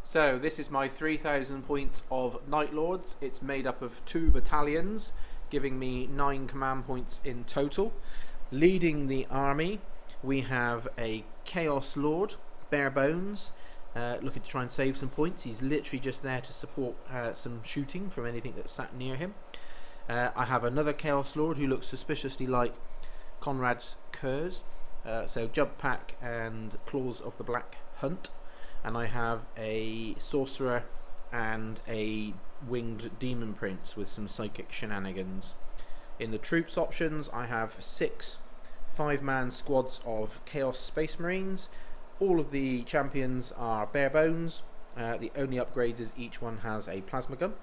So this is my 3,000 points of Night Lords. It's made up of 2 battalions, giving me 9 command points in total. Leading the army, we have a Chaos Lord, bare bones, looking to try and save some points. He's literally just there to support some shooting from anything that's sat near him. I have another Chaos Lord who looks suspiciously like Conrad's Kurze, so Jump Pack and Claws of the Black Hunt. And I have a Sorcerer and a Winged Demon Prince with some psychic shenanigans. In the troops options, I have 6 5-man squads of Chaos Space Marines. All of the champions are bare bones. The only upgrades is each one has a plasma gun.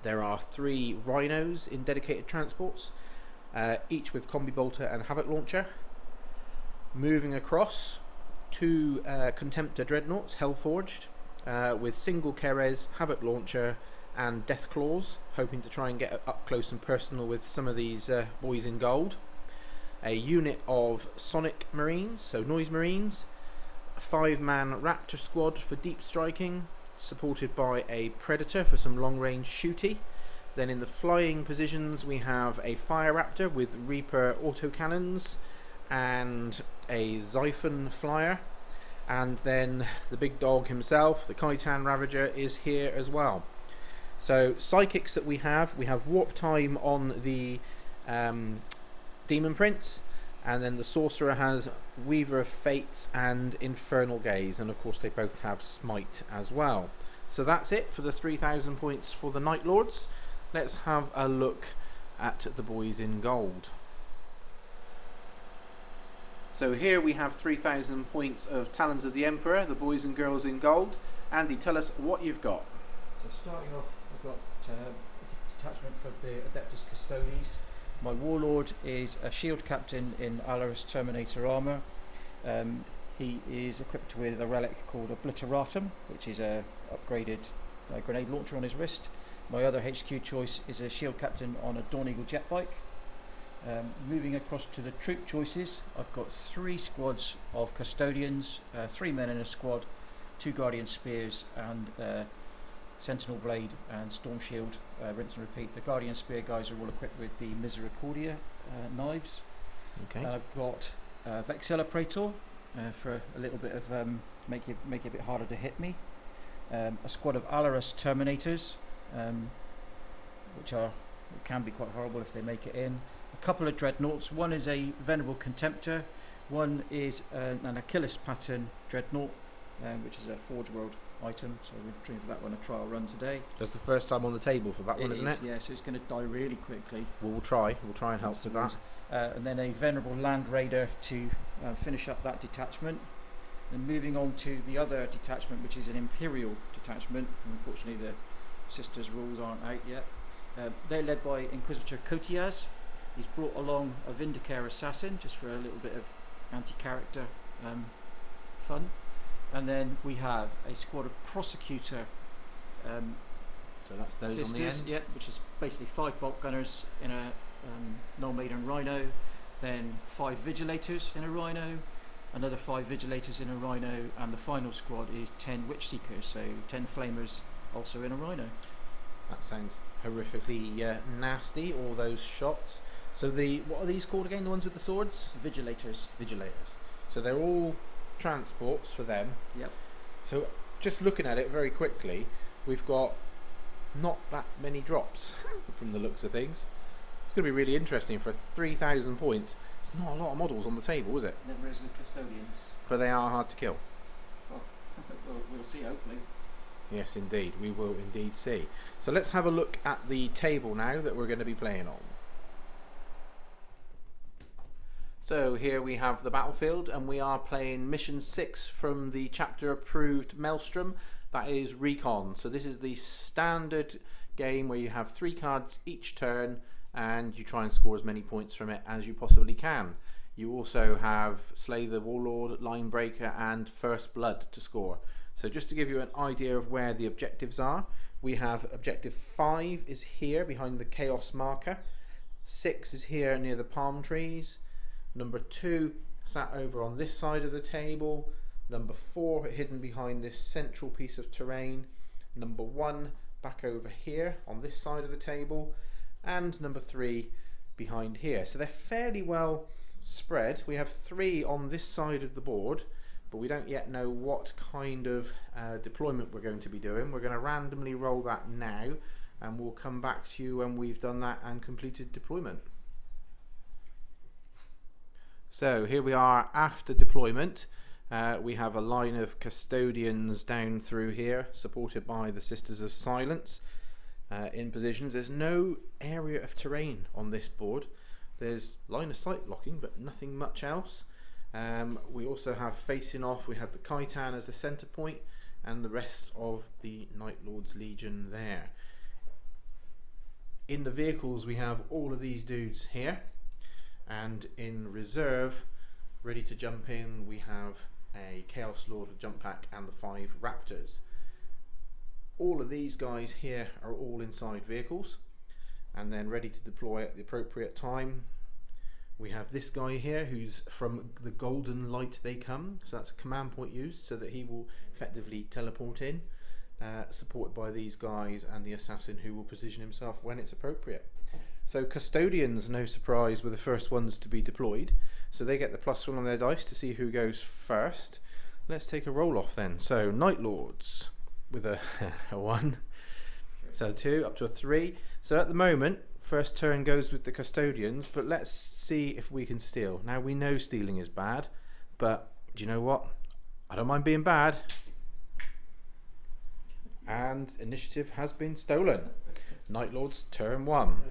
There are 3 Rhinos in dedicated transports, each with Combi Bolter and Havoc Launcher. Moving across, 2 Contemptor Dreadnoughts, Hellforged, with single Keres, Havoc Launcher and Death Claws, hoping to try and get up close and personal with some of these boys in gold. A unit of Sonic Marines, so Noise Marines, a 5-man Raptor squad for deep striking, supported by a Predator for some long range shooty. Then in the flying positions we have a Fire Raptor with Reaper autocannons and a Xiphon Flyer, and then the big dog himself, the Khitan Ravager, is here as well. So psychics that we have Warp Time on the Demon Prince, and then the Sorcerer has Weaver of Fates and Infernal Gaze, and of course they both have Smite as well. So that's it for the 3,000 points for the Night Lords. Let's have a look at the boys in gold. So here we have 3,000 points of Talons of the Emperor, the boys and girls in gold. Andy, tell us what you've got. So starting off, I've got a detachment for the Adeptus Custodes. My Warlord is a Shield Captain in Alaris Terminator armour. He is equipped with a relic called Obliteratum, which is a upgraded grenade launcher on his wrist. My other HQ choice is a Shield Captain on a Dawn Eagle jet bike. Moving across to the troop choices, I've got 3 squads of Custodians, 3 men in a squad, 2 Guardian Spears and Sentinel Blade and Storm Shield, rinse and repeat. The Guardian Spear guys are all equipped with the Misericordia knives. Okay. I've got Vexilla Praetor for a little bit of make it a bit harder to hit me. A squad of Alaris Terminators, which can be quite horrible if they make it in. A couple of Dreadnoughts. One is a Venerable Contemptor. One is an Achilles pattern Dreadnought, which is a Forge World item. So we're doing for that one a trial run today. That's the first time on the table for that one, isn't it? Yeah, so it's going to die really quickly. We'll try and help with that. And then a Venerable Land Raider to finish up that detachment. And moving on to the other detachment, which is an Imperial detachment. Unfortunately, the Sisters' rules aren't out yet. They're led by Inquisitor Cotiaz. He's brought along a Vindicare Assassin just for a little bit of anti-character fun. And then we have a squad of Prosecutor so that's those Sisters, on the end? which is basically 5 bolt gunners in a Null Maiden Rhino, then 5 Vigilators in a Rhino, another 5 Vigilators in a Rhino, and the final squad is 10 Witch Seekers, so 10 Flamers also in a Rhino. That sounds horrifically nasty, all those shots. So what are these called again, the ones with the swords? Vigilators. Vigilators. So they're all transports for them. Yep. So just looking at it very quickly, we've got not that many drops from the looks of things. It's going to be really interesting for 3,000 points. It's not a lot of models on the table, is it? Never is with Custodians. But they are hard to kill. Well, we'll see, hopefully. Yes, indeed. We will indeed see. So let's have a look at the table now that we're going to be playing on. So here we have the battlefield, and we are playing mission 6 from the chapter approved Maelstrom. That is Recon. So this is the standard game where you have 3 cards each turn and you try and score as many points from it as you possibly can. You also have Slay the Warlord, Line Breaker and First Blood to score. So just to give you an idea of where the objectives are, we have objective 5 is here behind the Chaos marker, 6 is here near the palm trees, number 2 sat over on this side of the table, Number 4 hidden behind this central piece of terrain. Number 1 back over here on this side of the table, and number 3 behind here. So they're fairly well spread. We have 3 on this side of the board, but we don't yet know what kind of deployment we're going to be doing. We're going to randomly roll that now, and we'll come back to you when we've done that and completed deployment. So here we are after deployment. We have a line of custodians down through here, supported by the Sisters of Silence in positions. There's no area of terrain on this board. There's line of sight blocking, but nothing much else. We also have facing off, we have the Khitan as the centre point, and the rest of the Night Lord's Legion there. In the vehicles we have all of these dudes here, and in reserve, ready to jump in, we have a Chaos Lord jump pack and the 5 Raptors. All of these guys here are all inside vehicles and then ready to deploy at the appropriate time. We have this guy here who's from the Golden Light They Come, so that's a command point used so that he will effectively teleport in, supported by these guys and the assassin who will position himself when it's appropriate. So Custodians, no surprise, were the first ones to be deployed, so they get the +1 on their dice to see who goes first. Let's take a roll off then. So Night Lords with a 1, so 2 up to a 3. So at the moment, first turn goes with the Custodians, but let's see if we can steal. Now we know stealing is bad, but do you know what? I don't mind being bad. And initiative has been stolen. Night Lords, turn 1.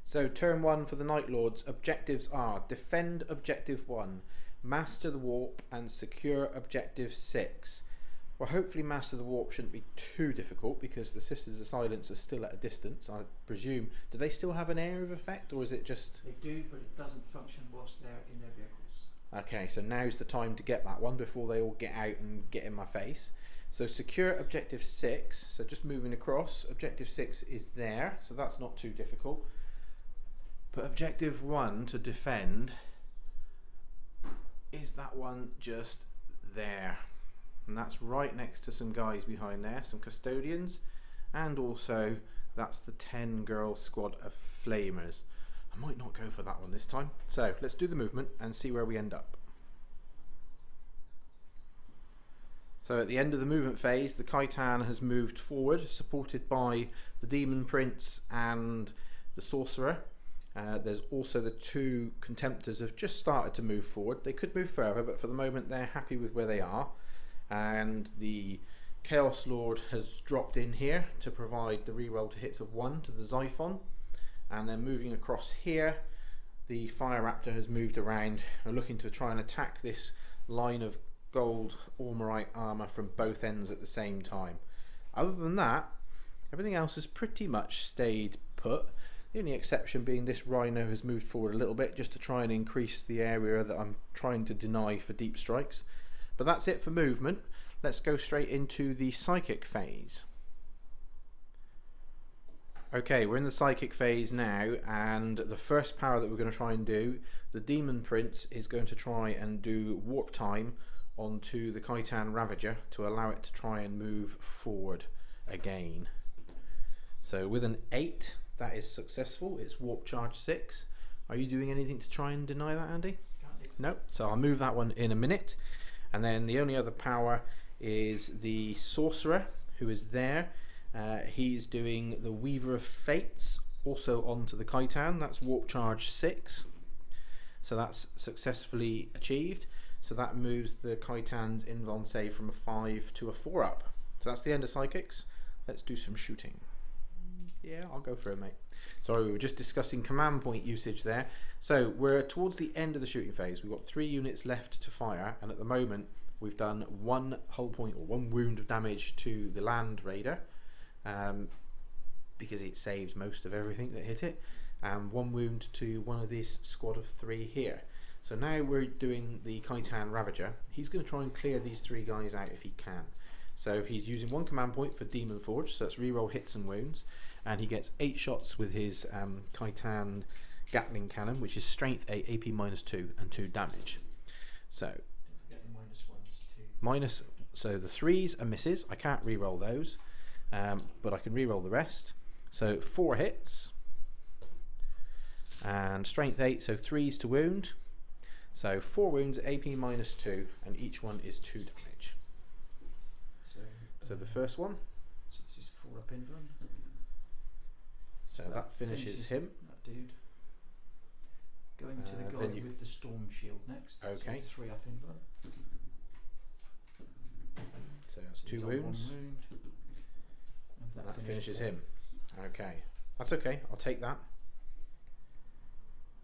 So turn 1 for the Night Lords. Objectives are defend objective 1, master the warp, and secure objective 6. Well, hopefully master the warp shouldn't be too difficult because the Sisters of Silence are still at a distance, I presume. Do they still have an area of effect, or is it just... They do, but it doesn't function whilst they're in their vehicles. Okay, so now's the time to get that one before they all get out and get in my face. So secure objective 6, so just moving across. Objective 6 is there, so that's not too difficult. But objective 1 to defend, is that one just there? And that's right next to some guys behind there, some Custodians, and also that's the 10 girl squad of Flamers. I might not go for that one this time. So let's do the movement and see where we end up. So at the end of the movement phase, the Khitan has moved forward, supported by the Demon Prince and the Sorcerer. There's also the 2 Contemptors have just started to move forward. They could move further, but for the moment they're happy with where they are. And the Chaos Lord has dropped in here to provide the reroll to hits of 1 to the Xiphon. And then moving across here, the Fire Raptor has moved around, looking to try and attack this line of gold Ormorite armour from both ends at the same time. Other than that, everything else has pretty much stayed put. The only exception being this Rhino has moved forward a little bit just to try and increase the area that I'm trying to deny for deep strikes. But that's it for movement. Let's go straight into the Psychic phase. Okay, we're in the Psychic phase now, and the first power that we're going to try and do, the Demon Prince is going to try and do Warp Time onto the Khitan Ravager to allow it to try and move forward again. So with an 8, that is successful. It's Warp Charge 6. Are you doing anything to try and deny that, Andy? No, so I'll move that one in a minute. And then the only other power is the Sorcerer, who is there. He's doing the Weaver of Fates also onto the Khitan. That's Warp Charge 6. So that's successfully achieved. So that moves the Khitan's invuln save from a 5 to a 4 up. So that's the end of Psychics. Let's do some shooting. Yeah, I'll go for it, mate. Sorry, we were just discussing command point usage there. So we're towards the end of the shooting phase. We've got 3 units left to fire, and at the moment we've done 1 hull point or 1 wound of damage to the Land Raider, because it saves most of everything that hit it, and 1 wound to one of this squad of 3 here. So now we're doing the Khitan Ravager. He's going to try and clear these 3 guys out if he can. So he's using 1 command point for Demon Forge, so that's reroll hits and wounds, and he gets 8 shots with his Khitan Gatling Cannon, which is strength 8, AP -2 and 2 damage. So Don't forget the -1s too. minus, so the 3s are misses. I can't re-roll those, but I can re-roll the rest. So 4 hits and strength 8, so 3s to wound. So 4 wounds, AP -2, and each one is 2 damage. So the first one. So this is 4 up in run. So that finishes him. That dude. Going to the guy with the storm shield next. Okay. So 3 up in run. So that's 2 wounds. 1 wound. And That finishes him. Okay. That's okay. I'll take that.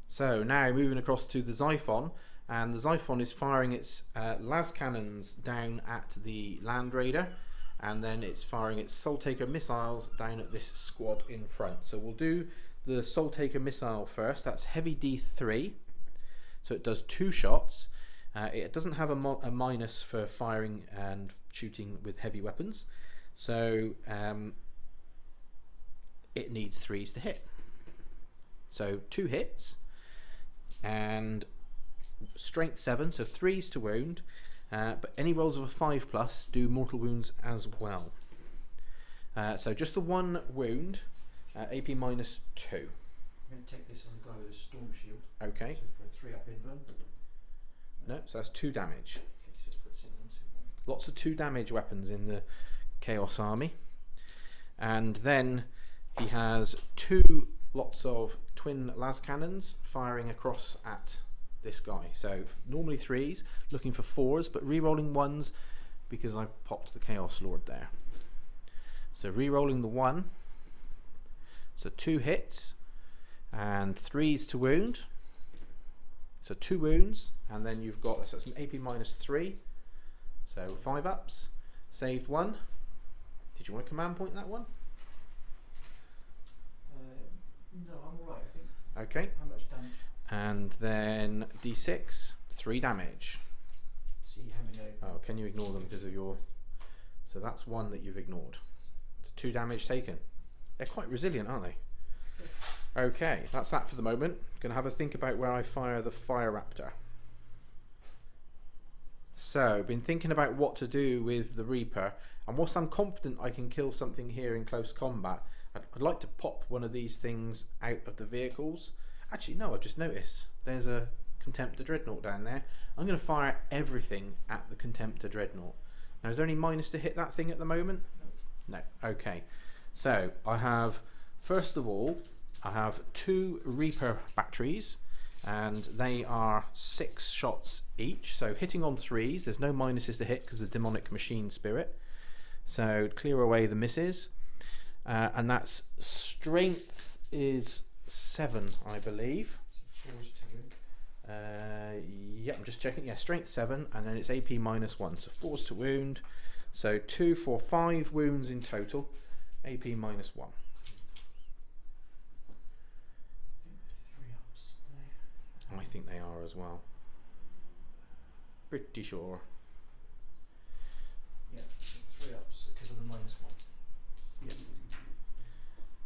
So now moving across to the Xiphon, and the Xiphon is firing its las cannons down at the Land Raider, and then it's firing its Soul Taker missiles down at this squad in front. So we'll do the Soul Taker missile first. That's heavy D3, so it does 2 shots. It doesn't have a minus for firing and shooting with heavy weapons, so it needs 3s to hit. So 2 hits and strength 7, so 3s to wound, but any rolls of a 5+ do mortal wounds as well. So just the 1 wound, AP -2. I'm going to take this on the guy with a storm shield. Okay. So for a 3 up in run. No, so that's 2 damage. Okay, so it puts it on to 1. Lots of 2 damage weapons in the Chaos Army. And then he has 2 lots of twin las cannons firing across at this guy. So normally 3s, looking for 4s, but re-rolling 1s because I popped the Chaos Lord there. So re-rolling the 1. So 2 hits and 3s to wound. So 2 wounds, and then you've got, so that's AP -3. So 5 ups, saved 1. Did you want a command point that one? No, I'm alright, I think. Okay. How much damage? And then D6, 3 damage. See how many. Oh, can you ignore them because of your... So that's 1 that you've ignored. So 2 damage taken. They're quite resilient, aren't they? Okay, that's that for the moment. Going to have a think about where I fire the Fire Raptor. So, been thinking about what to do with the Reaper, and whilst I'm confident I can kill something here in close combat, I'd like to pop one of these things out of the vehicles. Actually, no, I've just noticed there's a Contemptor Dreadnought down there. I'm going to fire everything at the Contemptor Dreadnought. Now, is there any minus to hit that thing at the moment? No. Okay. So, I have, first of all, I have 2 Reaper batteries, and they are 6 shots each. So, hitting on 3s, there's no minuses to hit because of the Demonic Machine Spirit. So, clear away the misses. And that's strength is 7, I believe. 4s to wound. Yeah, I'm just checking. Yeah, strength 7, and then it's AP -1, so 4s to wound. So 2, 4, 5 wounds in total. AP -1. I think they're 3 ups now. I think they are as well. Pretty sure. Yeah, 3 ups because of the -1. Yeah.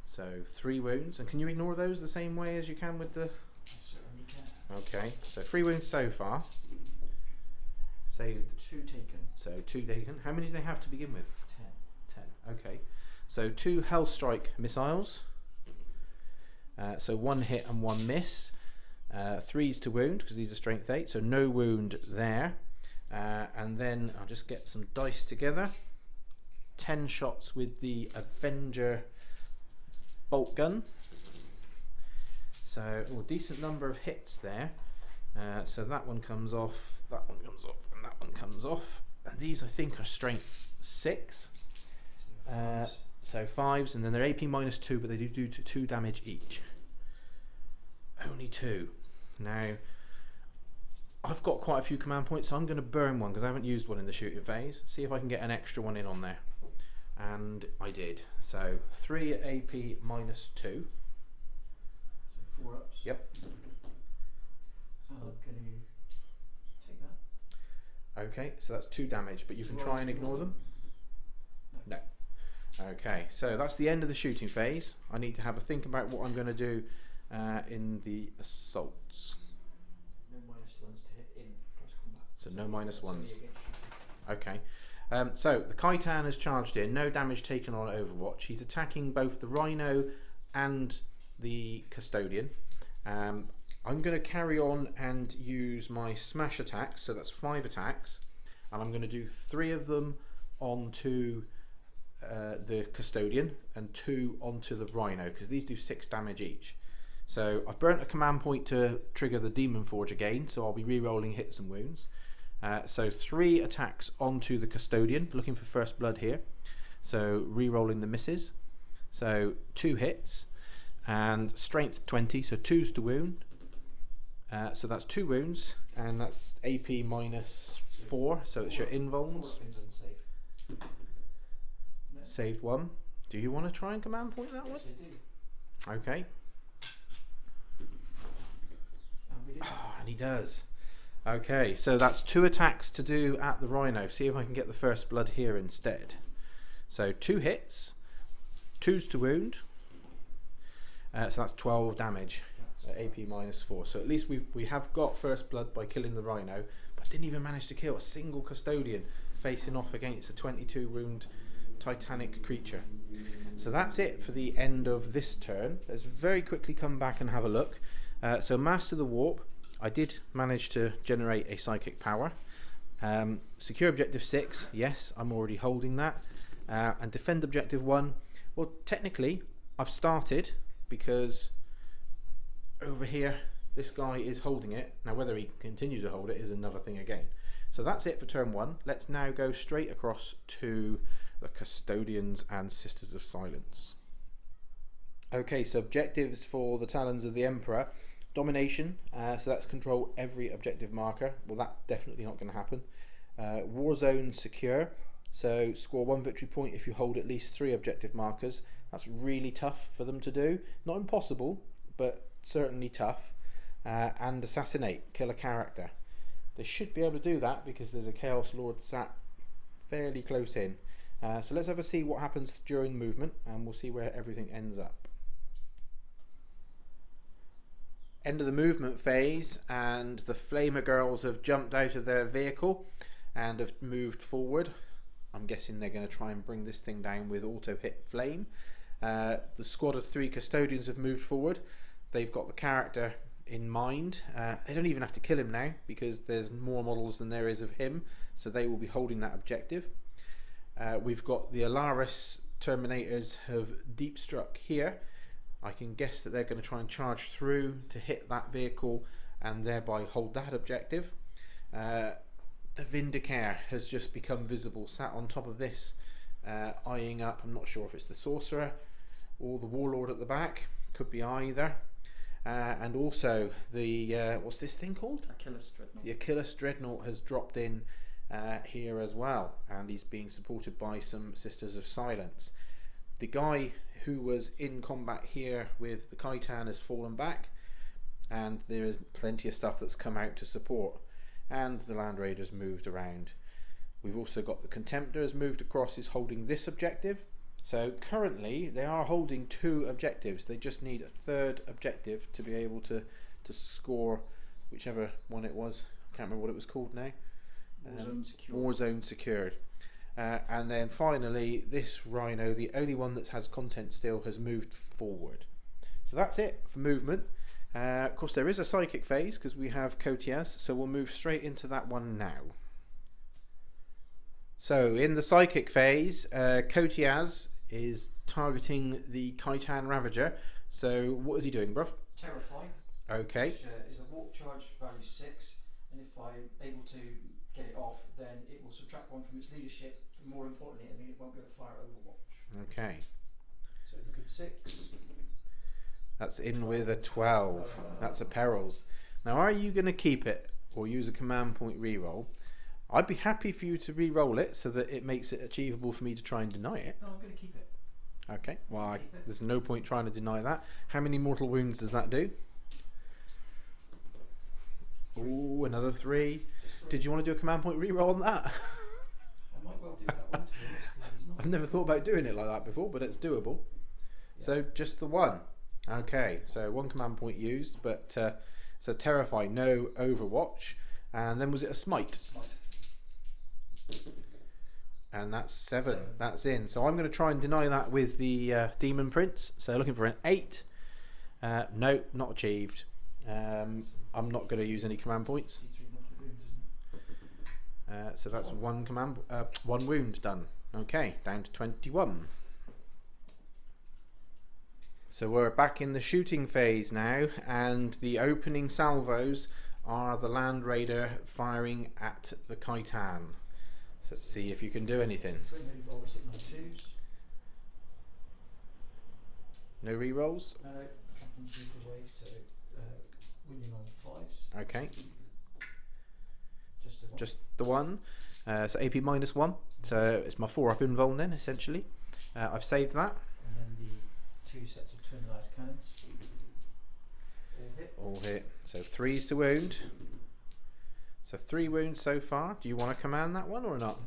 So 3 wounds, and can you ignore those the same way as you can with the... I certainly can. Okay, so 3 wounds so far. Saved. 2 taken. So 2 taken. How many do they have to begin with? 10. 10. Okay. So 2 Hellstrike missiles. So 1 hit and 1 miss. 3s to wound because these are strength 8, so no wound there. And then I'll just get some dice together. 10 shots with the Avenger bolt gun. So decent number of hits there. So that one comes off, that one comes off, and that one comes off. And these I think are strength 6. So 5s, and then they're AP -2, but they do 2 damage each. Only 2. Now, I've got quite a few command points, so I'm going to burn one because I haven't used one in the shooting phase. See if I can get an extra one in on there. And I did. So 3 AP -2. So 4 ups. Yep. So can you take that? Okay, so that's 2 damage, but you can try and ignore them? No. Okay, so that's the end of the shooting phase. I need to have a think about what I'm going to do in the assaults. No -1s to hit in close combat. So no minus It's only ones. against shooting. Okay. So the Kirton has charged in, no damage taken on Overwatch. He's attacking both the Rhino and the Custodian. I'm going to carry on and use my smash attacks, so that's 5 attacks, and I'm going to do 3 of them onto the Custodian and 2 onto the Rhino, because these do 6 damage each. So I've burnt a command point to trigger the Demon Forge again, so I'll be re-rolling hits and wounds. So 3 attacks onto the Custodian, looking for first blood here. So re-rolling the misses. So 2 hits and strength 20, so 2s to wound. So that's 2 wounds, and that's AP minus 4, so it's your invulns. Save. No. Saved 1. Do you want to try and command point that one? Yes, I do. Okay. And we did. Oh, and he does. Okay, so that's 2 attacks to do at the Rhino. See if I can get the first blood here instead. So 2 hits, 2s to wound. So that's 12 damage at AP minus 4. So at least we have got first blood by killing the Rhino, but didn't even manage to kill a single Custodian facing off against a 22 wound Titanic creature. So that's it for the end of this turn. Let's very quickly come back and have a look. So Master the Warp, I did manage to generate a psychic power. Secure objective 6, yes, I'm already holding that. And defend objective 1, well, technically I've started, because over here this guy is holding it. Now whether he continues to hold it is another thing again. So that's it for turn 1. Let's now go straight across to the Custodians and Sisters of Silence. Okay, so objectives for the Talons of the Emperor. Domination, so that's control every objective marker. Well, that's definitely not going to happen. War zone secure, so score 1 victory point if you hold at least 3 objective markers. That's really tough for them to do. Not impossible, but certainly tough. And assassinate, kill a character. They should be able to do that because there's a Chaos Lord sat fairly close in. So let's have a see what happens during movement, and we'll see where everything ends up. End of the movement phase, and the Flamer girls have jumped out of their vehicle and have moved forward. I'm guessing they're going to try and bring this thing down with auto hit flame. The squad of 3 Custodians have moved forward. They've got the character in mind. They don't even have to kill him now because there's more models than there is of him, so they will be holding that objective. We've got the Alaris Terminators have deep struck here. I can guess that they're going to try and charge through to hit that vehicle and thereby hold that objective. The Vindicare has just become visible, sat on top of this, eyeing up. I'm not sure if it's the Sorcerer or the Warlord at the back. Could be either. And also the, what's this thing called? Achilles Dreadnought. The Achilles Dreadnought has dropped in here as well, and he's being supported by some Sisters of Silence. The guy who was in combat here with the Kirton has fallen back, and there is plenty of stuff that's come out to support, and the Land Raiders moved around. We've also got the Contemptor has moved across, is holding this objective. So currently they are holding 2 objectives. They just need a 3rd objective to be able to score whichever one it was. I can't remember what it was called now. Warzone secured. Warzone secured. And then finally this Rhino, the only one that has content still, has moved forward. So that's it for movement. Of course there is a psychic phase because we have Custodes, so we'll move straight into that one now. So in the psychic phase, Custodes is targeting the Kirton Ravager. So what is he doing, bruv? Terrify. Okay. Which is a walk charge value 6, and if I'm able to get it off, then it will subtract 1 from its leadership. And more importantly, I mean, it won't be able to fire Overwatch. Okay. So looking for 6. That's in with a 12. That's a perils. Now, are you going to keep it or use a command point reroll? I'd be happy for you to re-roll it so that it makes it achievable for me to try and deny it. No, I'm going to keep it. Okay, well, there's no point trying to deny that. How many mortal wounds does that do? Ooh, another 3. Did you want to do a command point re-roll on that? I might well do that one, to be honest, 'cause he's not. I've never thought about doing it like that before, but it's doable. Yeah. So just the 1. Okay, so 1 command point used, but so Terrify, no Overwatch. And then was it a smite? Smite. And that's 7. That's in. So I'm going to try and deny that with the Demon Prince. So looking for an 8. No, not achieved. I'm not going to use any command points. So that's one wound done. Okay, down to 21. So we're back in the shooting phase now, and the opening salvos are the Land Raider firing at the Khitan. So let's see if you can do anything. No rerolls? No, away, so winning on 5s. Okay. Just the one. Just the one. So AP -1. So it's my 4-up invuln then, essentially. I've saved that. And then the 2 sets of twin light cannons. All hit. All hit. So 3s to wound. So 3 wounds so far. Do you want to command that one or not?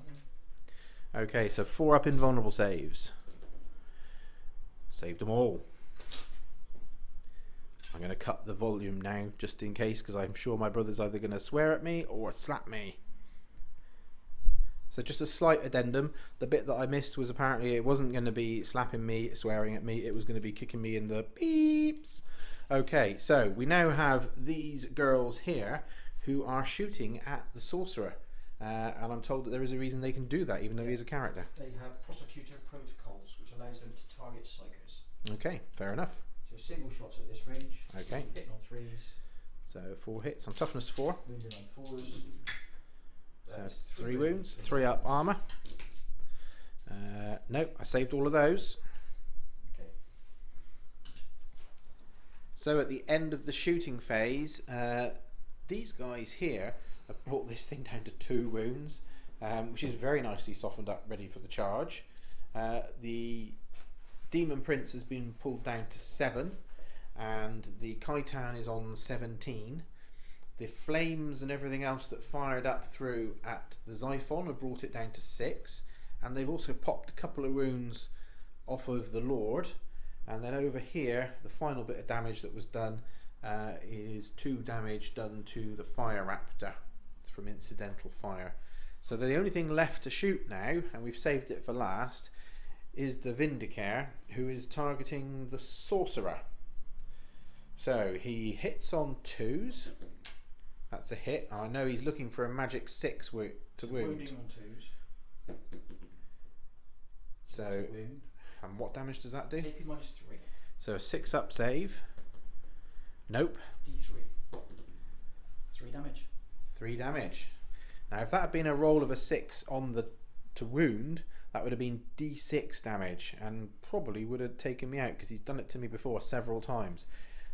Okay, so 4-up invulnerable saves. Saved them all. I'm going to cut the volume now just in case, because I'm sure my brother's either going to swear at me or slap me. So just a slight addendum. The bit that I missed was apparently it wasn't going to be slapping me, swearing at me. It was going to be kicking me in the beeps. Okay, so we now have these girls here who are shooting at the sorcerer. And I'm told that there is a reason they can do that, even though he is a character. They have prosecutor protocols, which allows them to target psychos. Okay, fair enough. So single shots at this range. Okay. Hitting on 3s. So 4 hits on toughness 4. Wounding on 4s. So 3 wounds, 3-up armour. No, I saved all of those. Okay. So at the end of the shooting phase, these guys here have brought this thing down to 2 wounds, which is very nicely softened up, ready for the charge. The Demon Prince has been pulled down to 7, and the Khitan is on 17. The flames and everything else that fired up through at the Xiphon have brought it down to 6, and they've also popped a couple of wounds off of the Lord. And then over here, the final bit of damage that was done is 2 damage done to the Fire Raptor from incidental fire. So the only thing left to shoot now, and we've saved it for last, is the Vindicare, who is targeting the Sorcerer. So he hits on 2s. That's a hit. I know he's looking for a magic 6 to wound. Wounding on 2s. So, and what damage does that do? AP -3. So a 6-up save. Nope. D3. 3 damage. 3 damage. Now if that had been a roll of a 6 on the to wound, that would have been D6 damage, and probably would have taken me out, because he's done it to me before several times.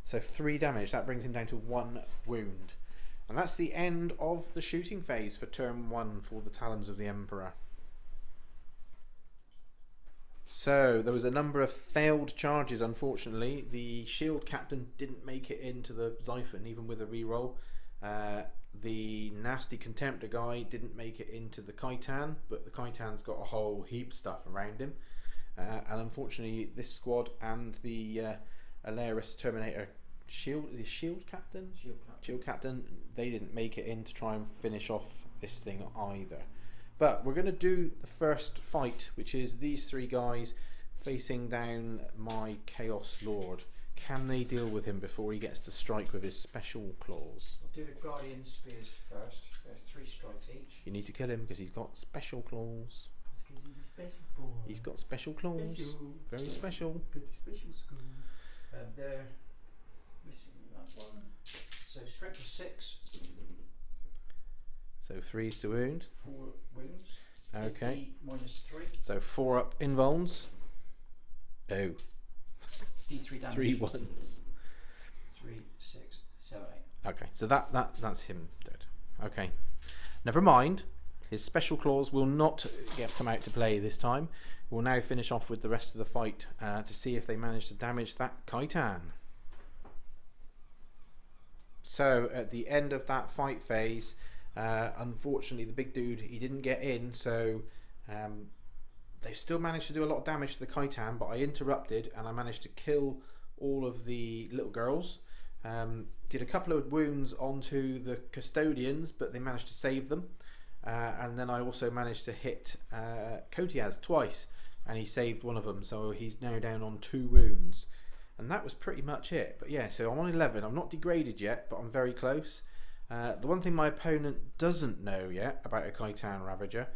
So 3 damage, that brings him down to 1 wound. And that's the end of the shooting phase for turn 1 for the Talons of the Emperor. So there was a number of failed charges, unfortunately. The shield captain didn't make it into the Xiphon, even with a reroll. The nasty contemptor guy didn't make it into the Khitan, but the Khitan's got a whole heap of stuff around him. And unfortunately, this squad and the Alaris Terminator shield captain, they didn't make it in to try and finish off this thing either. But we're going to do the first fight, which is these 3 guys facing down my Chaos Lord. Can they deal with him before he gets to strike with his special claws? I'll do the Guardian Spears first. There's 3 strikes each. You need to kill him because he's got special claws. That's because he's a special boy. He's got special claws. Special. Very special. Got the special school. They're missing that one. So strength of 6. So 3s to wound. 4 wounds. Okay. -3. So 4-up invulns. Oh. D3 damage. 3 ones. 3, 6, 7, 8. Okay, so that's him dead. Okay. Never mind. His special claws will not come out to play this time. We'll now finish off with the rest of the fight to see if they manage to damage that Khitan. So at the end of that fight phase, unfortunately the big dude, he didn't get in, so they still managed to do a lot of damage to the Khitan, but I interrupted and I managed to kill all of the little girls. Did a couple of wounds onto the Custodians, but they managed to save them. And then I also managed to hit Custodes twice, and he saved one of them, so he's now down on 2 wounds. And that was pretty much it. But yeah, so I'm on 11. I'm not degraded yet, but I'm very close. The one thing my opponent doesn't know yet about a Kirton Ravager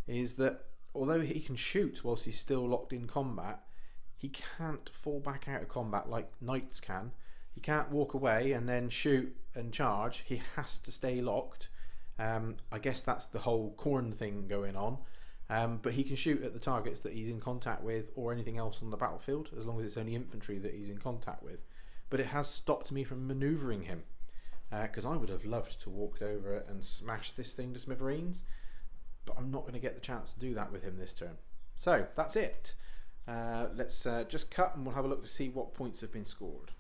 is that although he can shoot whilst he's still locked in combat, he can't fall back out of combat like knights can. He can't walk away and then shoot and charge. He has to stay locked. I guess that's the whole corn thing going on. But he can shoot at the targets that he's in contact with or anything else on the battlefield, as long as it's only infantry that he's in contact with. But it has stopped me from manoeuvring him, because I would have loved to walk over it and smash this thing to smithereens, but I'm not going to get the chance to do that with him this turn. So that's it. Let's just cut and we'll have a look to see what points have been scored.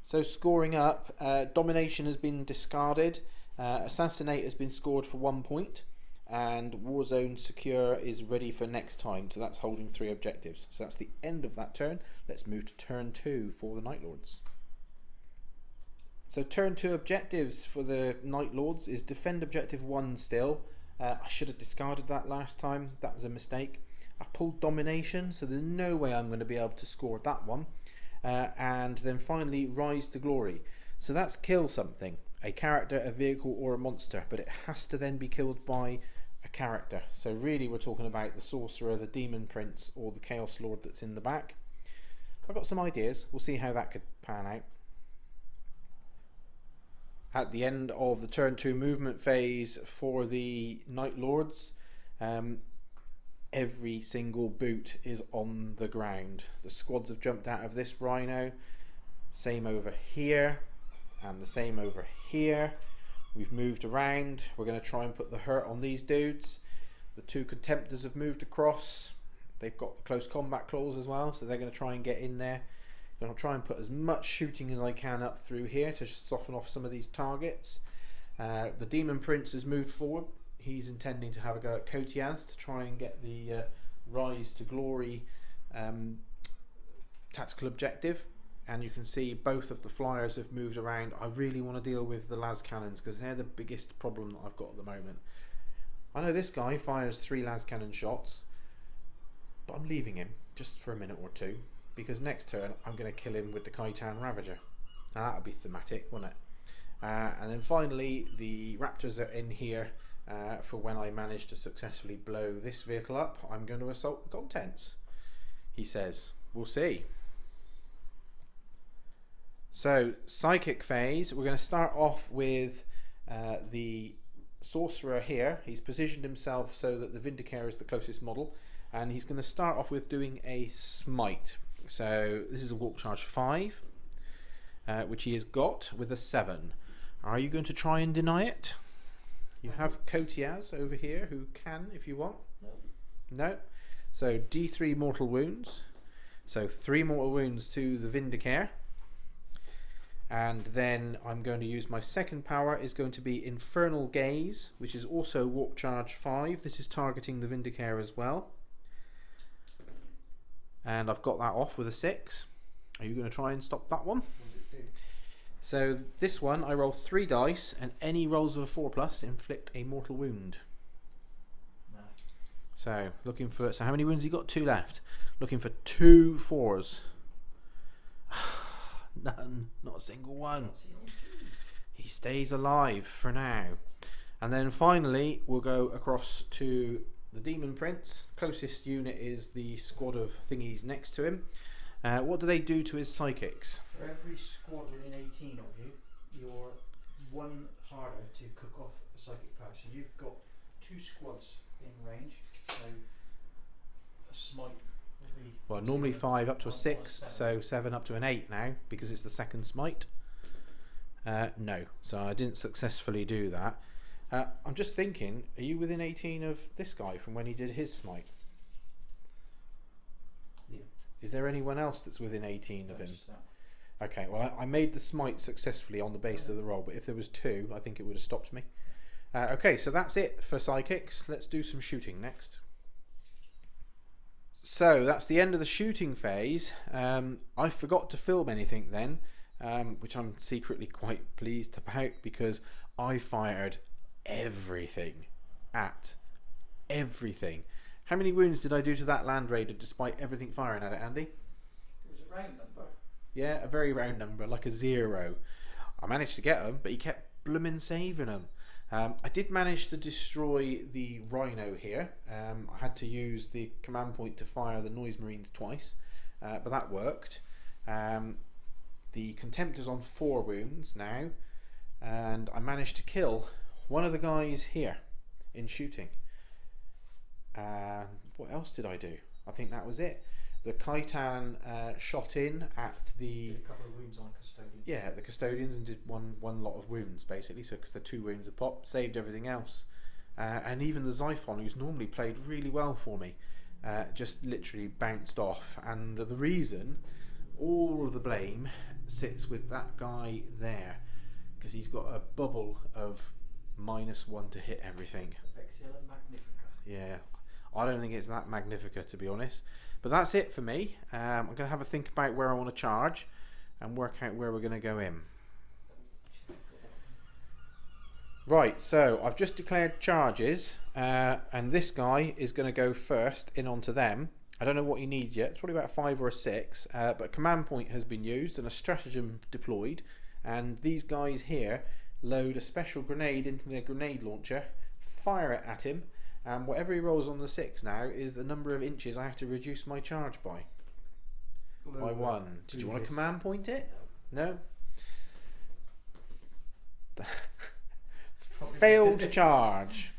So scoring up, Domination has been discarded, Assassinate has been scored for 1 point, and Warzone Secure is ready for next time, so that's holding 3 objectives. So that's the end of that turn. Let's move to turn 2 for the Night Lords. So turn 2 objectives for the Night Lords is defend objective 1 still. I should have discarded that last time, that was a mistake. I've pulled Domination, so there's no way I'm going to be able to score that one. And then finally Rise to Glory. So that's kill something, a character, a vehicle or a monster, but it has to then be killed by a character. So really we're talking about the Sorcerer, the Demon Prince or the Chaos Lord that's in the back. I've got some ideas, we'll see how that could pan out. At the end of the turn 2 movement phase for the Night Lords, every single boot is on the ground. The squads have jumped out of this rhino, same over here and the same over here. We've moved around, we're going to try and put the hurt on these dudes. The 2 Contemptors have moved across, they've got the close combat clause as well, so they're going to try and get in there. I'm going to try and put as much shooting as I can up through here to soften off some of these targets. The Demon Prince has moved forward. He's intending to have a go at Custodes to try and get the Rise to Glory tactical objective. And you can see both of the flyers have moved around. I really want to deal with the las cannons because they're the biggest problem that I've got at the moment. I know this guy fires 3 las cannon shots, but I'm leaving him just for a minute or 2. Because next turn I'm going to kill him with the Kirton Ravager. Now that would be thematic, wouldn't it? And then finally the Raptors are in here for when I manage to successfully blow this vehicle up. I'm going to assault the contents, he says. We'll see. So psychic phase, we're going to start off with the Sorcerer here. He's positioned himself so that the Vindicator is the closest model, and he's going to start off with doing a smite. So this is a walk charge 5, which he has got with a 7. Are you going to try and deny it? You have Custodes over here who can if you want. No. So D3 mortal wounds. So 3 mortal wounds to the Vindicator. And then I'm going to use my second power is going to be Infernal Gaze, which is also walk charge 5. This is targeting the Vindicator as well. And I've got that off with a 6. Are you going to try and stop that one? So this one I roll 3 dice and any rolls of a 4+ inflict a mortal wound. No. So looking for, so how many wounds you got? 2 left. Looking for 2 4s. None, not a single one. He stays alive for now. And then finally we'll go across to the Demon Prince. Closest unit is the squad of thingies next to him. What do they do to his psychics? For every squad within 18 of you, you're 1 harder to cook off a psychic power. So you've got 2 squads in range. So a smite will be... Well, normally 5 up to a 6, so 7 up to an 8 now, because it's the second smite. No, so I didn't successfully do that. I'm just thinking, are you within 18 of this guy from when he did his smite? Yeah. Is there anyone else that's within 18 of him? Okay, well I made the smite successfully on the base of the roll, but if there was 2, I think it would have stopped me. Okay, so that's it for psychics. Let's do some shooting next. So that's the end of the shooting phase. I forgot to film anything then. which I'm secretly quite pleased about because I fired everything at everything. How many wounds did I do to that Land Raider despite everything firing at it, Andy? It was a round number. Yeah, a very round number, like a 0. I managed to get him, but he kept blooming saving them. I did manage to destroy the Rhino here. I had to use the command point to fire the Noise Marines twice, but that worked. The Contemptor's on 4 wounds now, and I managed to kill one of the guys here in shooting. What else did I do? I think that was it. The Khitan shot in at the... Did a couple of wounds on Custodians. Yeah, the Custodians, and did one lot of wounds basically. So because they're 2 wounds a pop, saved everything else. And even the Xiphon, who's normally played really well for me, just literally bounced off. And the reason, all of the blame sits with that guy there, because he's got a bubble of -1 to hit everything. Vexilla Magnifica. Yeah, I don't think it's that Magnifica, to be honest. But that's it for me. I'm going to have a think about where I want to charge and work out where we're going to go in. Right, so I've just declared charges, and this guy is going to go first in onto them. I don't know what he needs yet. It's probably about 5 or 6, but a command point has been used and a stratagem deployed, and these guys here load a special grenade into their grenade launcher, fire it at him, and whatever he rolls on the 6 now is the number of inches I have to reduce my charge by. By 1. Did you want to command point it? No? Failed charge.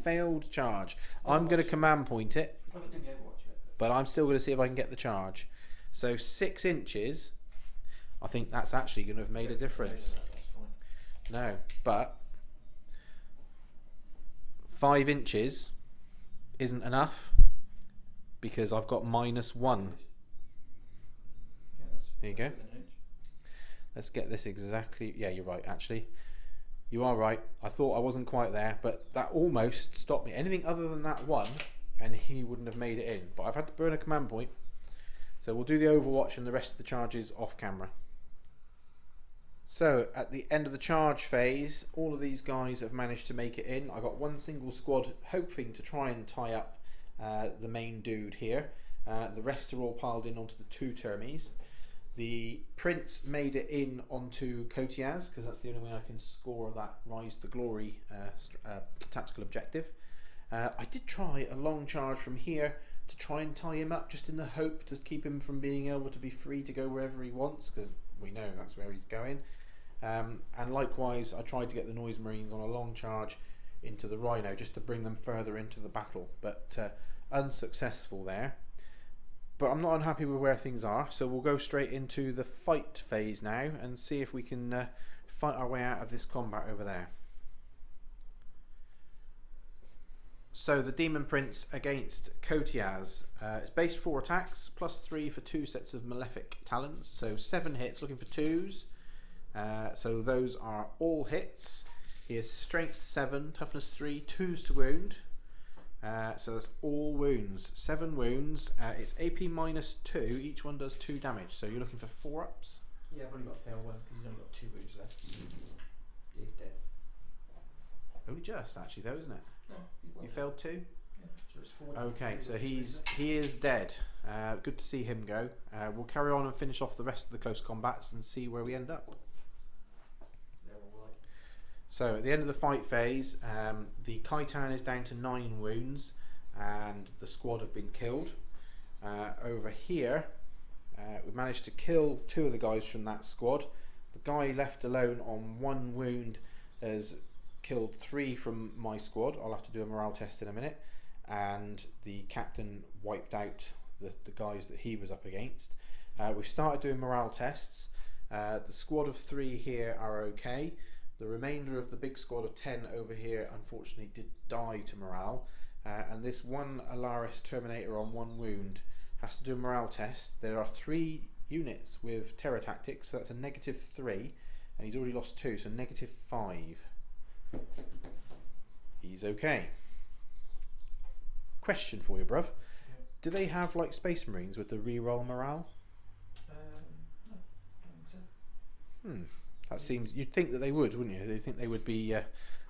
Failed charge. I'm going to command point it, but I'm still going to see if I can get the charge. So 6 inches, I think that's actually going to have made a difference. No, but 5 inches isn't enough because I've got -1. There you go. Let's get this exactly. Yeah, you're right, actually. You are right. I thought I wasn't quite there, but that almost stopped me. Anything other than that 1, and he wouldn't have made it in. But I've had to burn a command point. So we'll do the Overwatch and the rest of the charges off camera. So at the end of the charge phase, all of these guys have managed to make it in. I got 1 single squad hoping to try and tie up the main dude here. The rest are all piled in onto the 2 termies. The Prince made it in onto Custodes because that's the only way I can score that Rise to Glory tactical objective. I did try a long charge from here to try and tie him up, just in the hope to keep him from being able to be free to go wherever he wants, because we know that's where he's going. And likewise, I tried to get the Noise Marines on a long charge into the Rhino just to bring them further into the battle, but unsuccessful there. But I'm not unhappy with where things are, so we'll go straight into the fight phase now and see if we can fight our way out of this combat over there. So the Demon Prince against Custodes. It's based 4 attacks, +3 for 2 sets of Malefic Talons. So 7 hits, looking for 2s. So those are all hits. He has Strength 7, Toughness 3, 2s to wound. So that's all wounds. 7 wounds. It's AP -2. Each one does 2 damage. So you're looking for 4 ups. Yeah, I've only got to fail 1 because he's only got 2 wounds left. He's dead. Only just, actually, though, isn't it? No, You failed 2? Yeah, so it's 4. Okay, so he is dead. Good to see him go. We'll carry on and finish off the rest of the close combats and see where we end up. They're all right. So at the end of the fight phase, the Khitan is down to 9 wounds and the squad have been killed. Over here, we managed to kill 2 of the guys from that squad. The guy left alone on 1 wound has killed 3 from my squad. I'll have to do a morale test in a minute. And the captain wiped out the guys that he was up against. We've started doing morale tests. The squad of 3 here are okay. The remainder of the big squad of 10 over here unfortunately did die to morale. And this one Alaris Terminator on 1 wound has to do a morale test. There are 3 units with terror tactics, so that's a -3, and he's already lost 2, so -5. He's okay. Question for you, bruv. Yeah. Do they have like Space Marines with the reroll morale? No, I don't think so. That seems, you'd think that they would, wouldn't you? You'd think they would be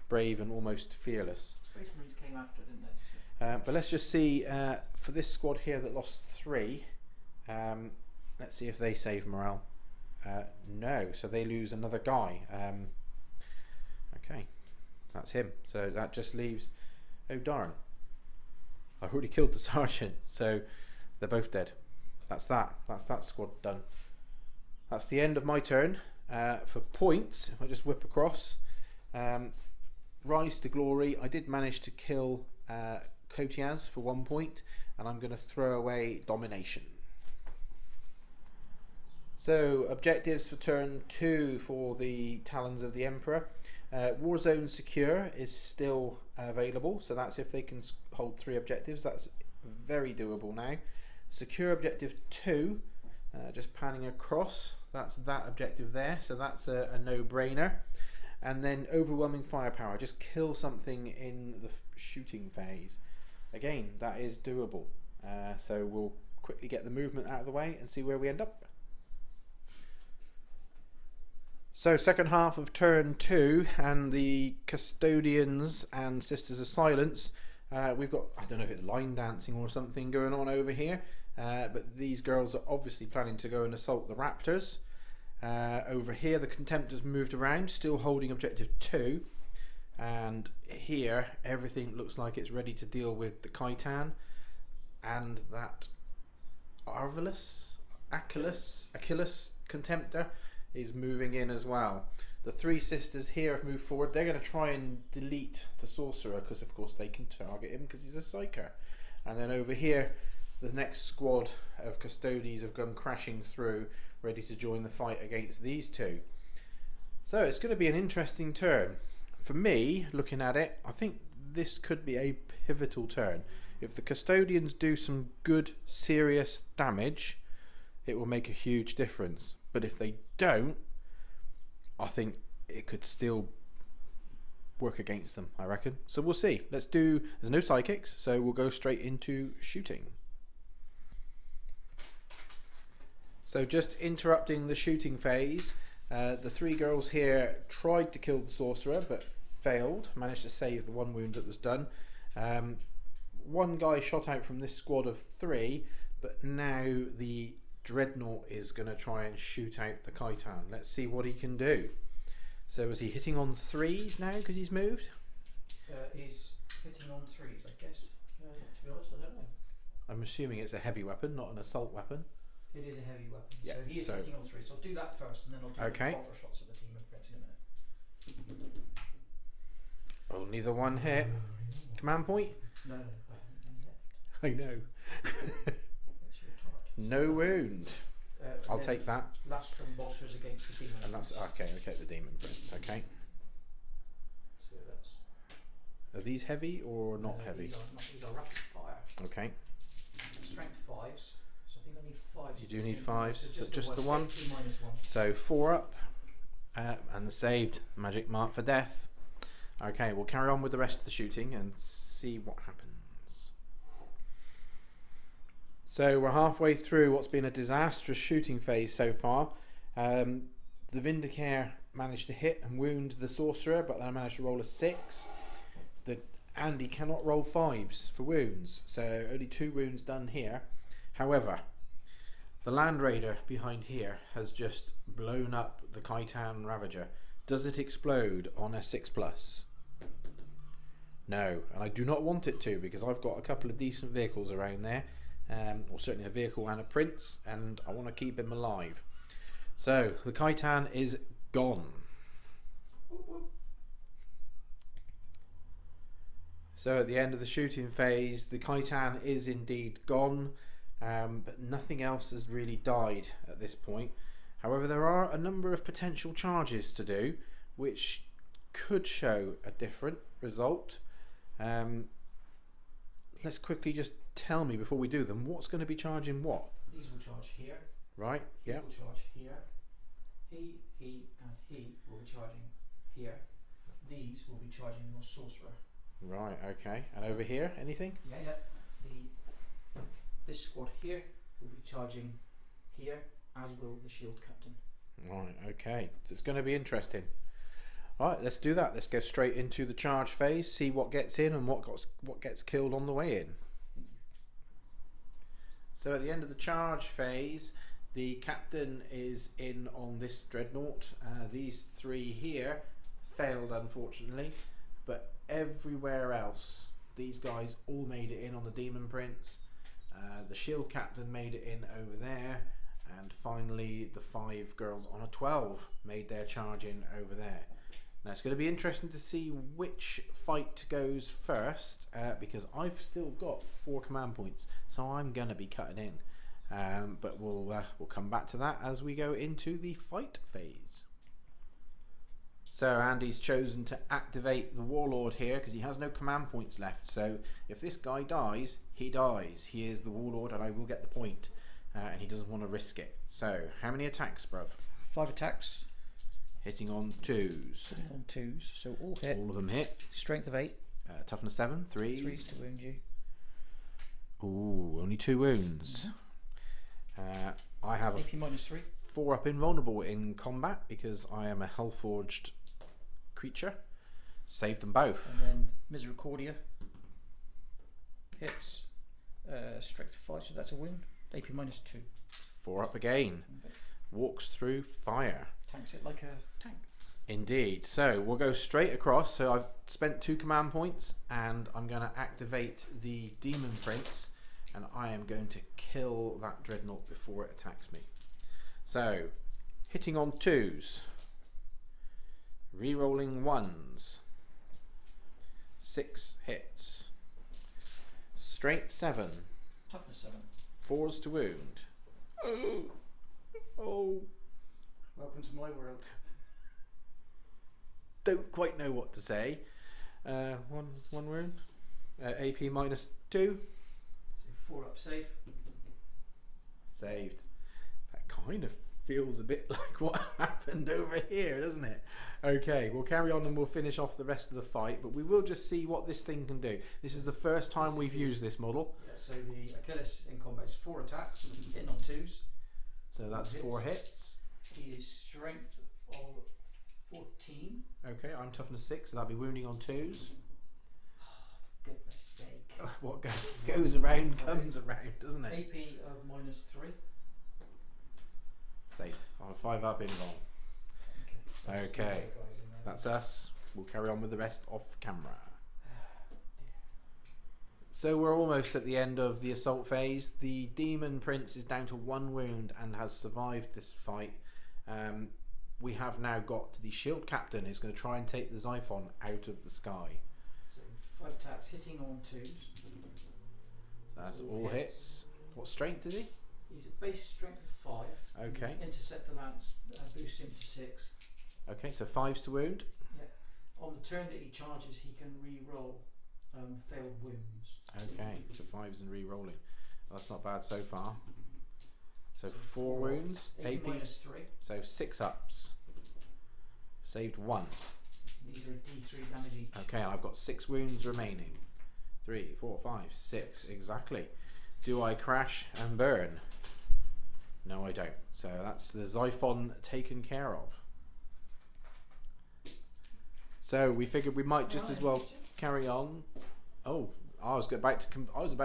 brave and almost fearless. Space Marines came after, didn't they? But let's just see, for this squad here that lost 3, let's see if they save morale. No, so they lose another guy. Okay, that's him. So that just leaves, oh darn, I've already killed the sergeant, so they're both dead. That's that squad done. That's the end of my turn. For points, if I just whip across, Rise to Glory, I did manage to kill Custodes for 1 point, and I'm going to throw away Domination. So objectives for turn 2 for the Talons of the Emperor. Warzone Secure is still available, so that's if they can hold 3 objectives. That's very doable now. Secure Objective 2, just panning across, that's that objective there, so that's a no-brainer. And then Overwhelming Firepower, just kill something in the shooting phase. Again, that is doable. So we'll quickly get the movement out of the way and see where we end up. So second half of turn 2, and the Custodians and Sisters of Silence. We've got, I don't know if it's line dancing or something going on over here, but these girls are obviously planning to go and assault the Raptors. Over here the Contemptors moved around, still holding objective 2, and here everything looks like it's ready to deal with the Khitan and that Achilles Contemptor is moving in as well. The 3 sisters here have moved forward. They're going to try and delete the sorcerer because of course they can target him because he's a psyker. And then over here the next squad of Custodes have gone crashing through, ready to join the fight against these 2. So it's going to be an interesting turn. For me, looking at it, I think this could be a pivotal turn. If the Custodians do some good serious damage, it will make a huge difference. But if they don't, I think it could still work against them, I reckon. So we'll see. Let's do, there's no psychics, so we'll go straight into shooting. So just interrupting the shooting phase, the 3 girls here tried to kill the sorcerer but failed, managed to save the 1 wound that was done. 1 guy shot out from this squad of 3, but now the Dreadnought is going to try and shoot out the Khitan. Let's see what he can do. So is he hitting on 3s now because he's moved? He's hitting on 3s, I guess. To be honest, I don't know. I'm assuming it's a heavy weapon, not an assault weapon. It is a heavy weapon, Yeah, so he is hitting on 3. So I'll do that first, and then I'll do Okay. the proper shots at the team effects in a minute. Only the 1 hit. Command point? No, I haven't any left. I know. It's your target. No wound. I'll then take that. Lastrum bolters against the demon. And that's okay. Okay, the demon prince. Okay. So that's. Are these heavy or not heavy? These are rapid fire. Okay. Strength 5s. So I think I need 5s. You do need 5s. So just the 1. 1. 2 minus 1. So 4 up. And the saved magic mark for death. Okay, we'll carry on with the rest of the shooting and see what happens. So we're halfway through what's been a disastrous shooting phase so far. The Vindicare managed to hit and wound the sorcerer, but then I managed to roll a 6. Andy cannot roll 5s for wounds, so only 2 wounds done here. However, the Land Raider behind here has just blown up the Khitan Ravager. Does it explode on a 6+? No, and I do not want it to, because I've got a couple of decent vehicles around there. Or certainly a vehicle and a prince, and I want to keep him alive. So the Khitan is gone. So at the end of the shooting phase, the Khitan is indeed gone, but nothing else has really died at this point. However, there are a number of potential charges to do, which could show a different result. Let's quickly just tell me before we do them what's going to be charging what. These will charge here. Right, yeah. These will charge here. He, and he will be charging here. These will be charging your sorcerer. Right, okay. And over here, anything? Yeah. This squad here will be charging here, as will the shield captain. Right, okay. So it's going to be interesting. Alright, let's do that. Let's go straight into the charge phase, see what gets in and what gets killed on the way in. So at the end of the charge phase, the captain is in on this dreadnought. These three here failed, unfortunately, but everywhere else, these guys all made it in on the Demon Prince. The shield captain made it in over there, and finally the 5 girls on a 12 made their charge in over there. Now it's going to be interesting to see which fight goes first, because I've still got 4 command points, so I'm going to be cutting in. But we'll come back to that as we go into the fight phase. So Andy's chosen to activate the Warlord here because he has no command points left. So if this guy dies, he dies. He is the Warlord and I will get the point. And he doesn't want to risk it. So how many attacks, bruv? 5 attacks. Hitting on 2s. Hitting on 2s, so all hit. All of them hit. Strength of 8. Toughness 7, 3s. 3s to wound you. Ooh, only 2 wounds. I have AP minus 3. 4 up invulnerable in combat because I am a Hellforged creature. Saved them both. And then Misericordia hits. Strength 5, so that's a wound. AP minus 2. 4 up again. Okay. Walks through fire. Tanks it like a tank. Indeed. So we'll go straight across. So I've spent 2 command points and I'm going to activate the Demon Prince and I am going to kill that dreadnought before it attacks me. So hitting on 2s. Rerolling 1s. 6 hits. Strength 7. Toughness 7. 4s to wound. Oh. Welcome to my world. Don't quite know what to say. One wound. AP minus 2. So 4 up save. Saved. That kind of feels a bit like what happened over here, doesn't it? Okay, we'll carry on and we'll finish off the rest of the fight, but we will just see what this thing can do. This is the first time we've used this model. Yeah, so the Achilles in combat is 4 attacks, hitting on 2s. So that's 4 hits. He is strength of 14. Okay, I'm toughness 6, so that'll be wounding on 2s. Goodness sake. What goes around comes around, doesn't it? AP of minus 3. Saved. On a 5 up invul. Okay, that's us. We'll carry on with the rest off camera. So we're almost at the end of the assault phase. The Demon Prince is down to 1 wound and has survived this fight. We have now got the Shield Captain who's going to try and take the Xiphon out of the sky. So 5 attacks, hitting on 2s. So that's all hits. What strength is he? He's a base strength of 5. Okay. Intercept the lance, boosts him to 6. Okay, so 5s to wound. Yeah. On the turn that he charges, he can re-roll failed wounds. Okay, so 5s and re-rolling. That's not bad so far. So 4 wounds. AP minus 3. So 6 ups. Saved 1. These are D3 damage each. Okay, I've got 6 wounds remaining. 3, 4, 5, 6. Exactly. Do I crash and burn? No, I don't. So that's the Xiphon taken care of. So we figured we might just as well carry on. Oh, I was about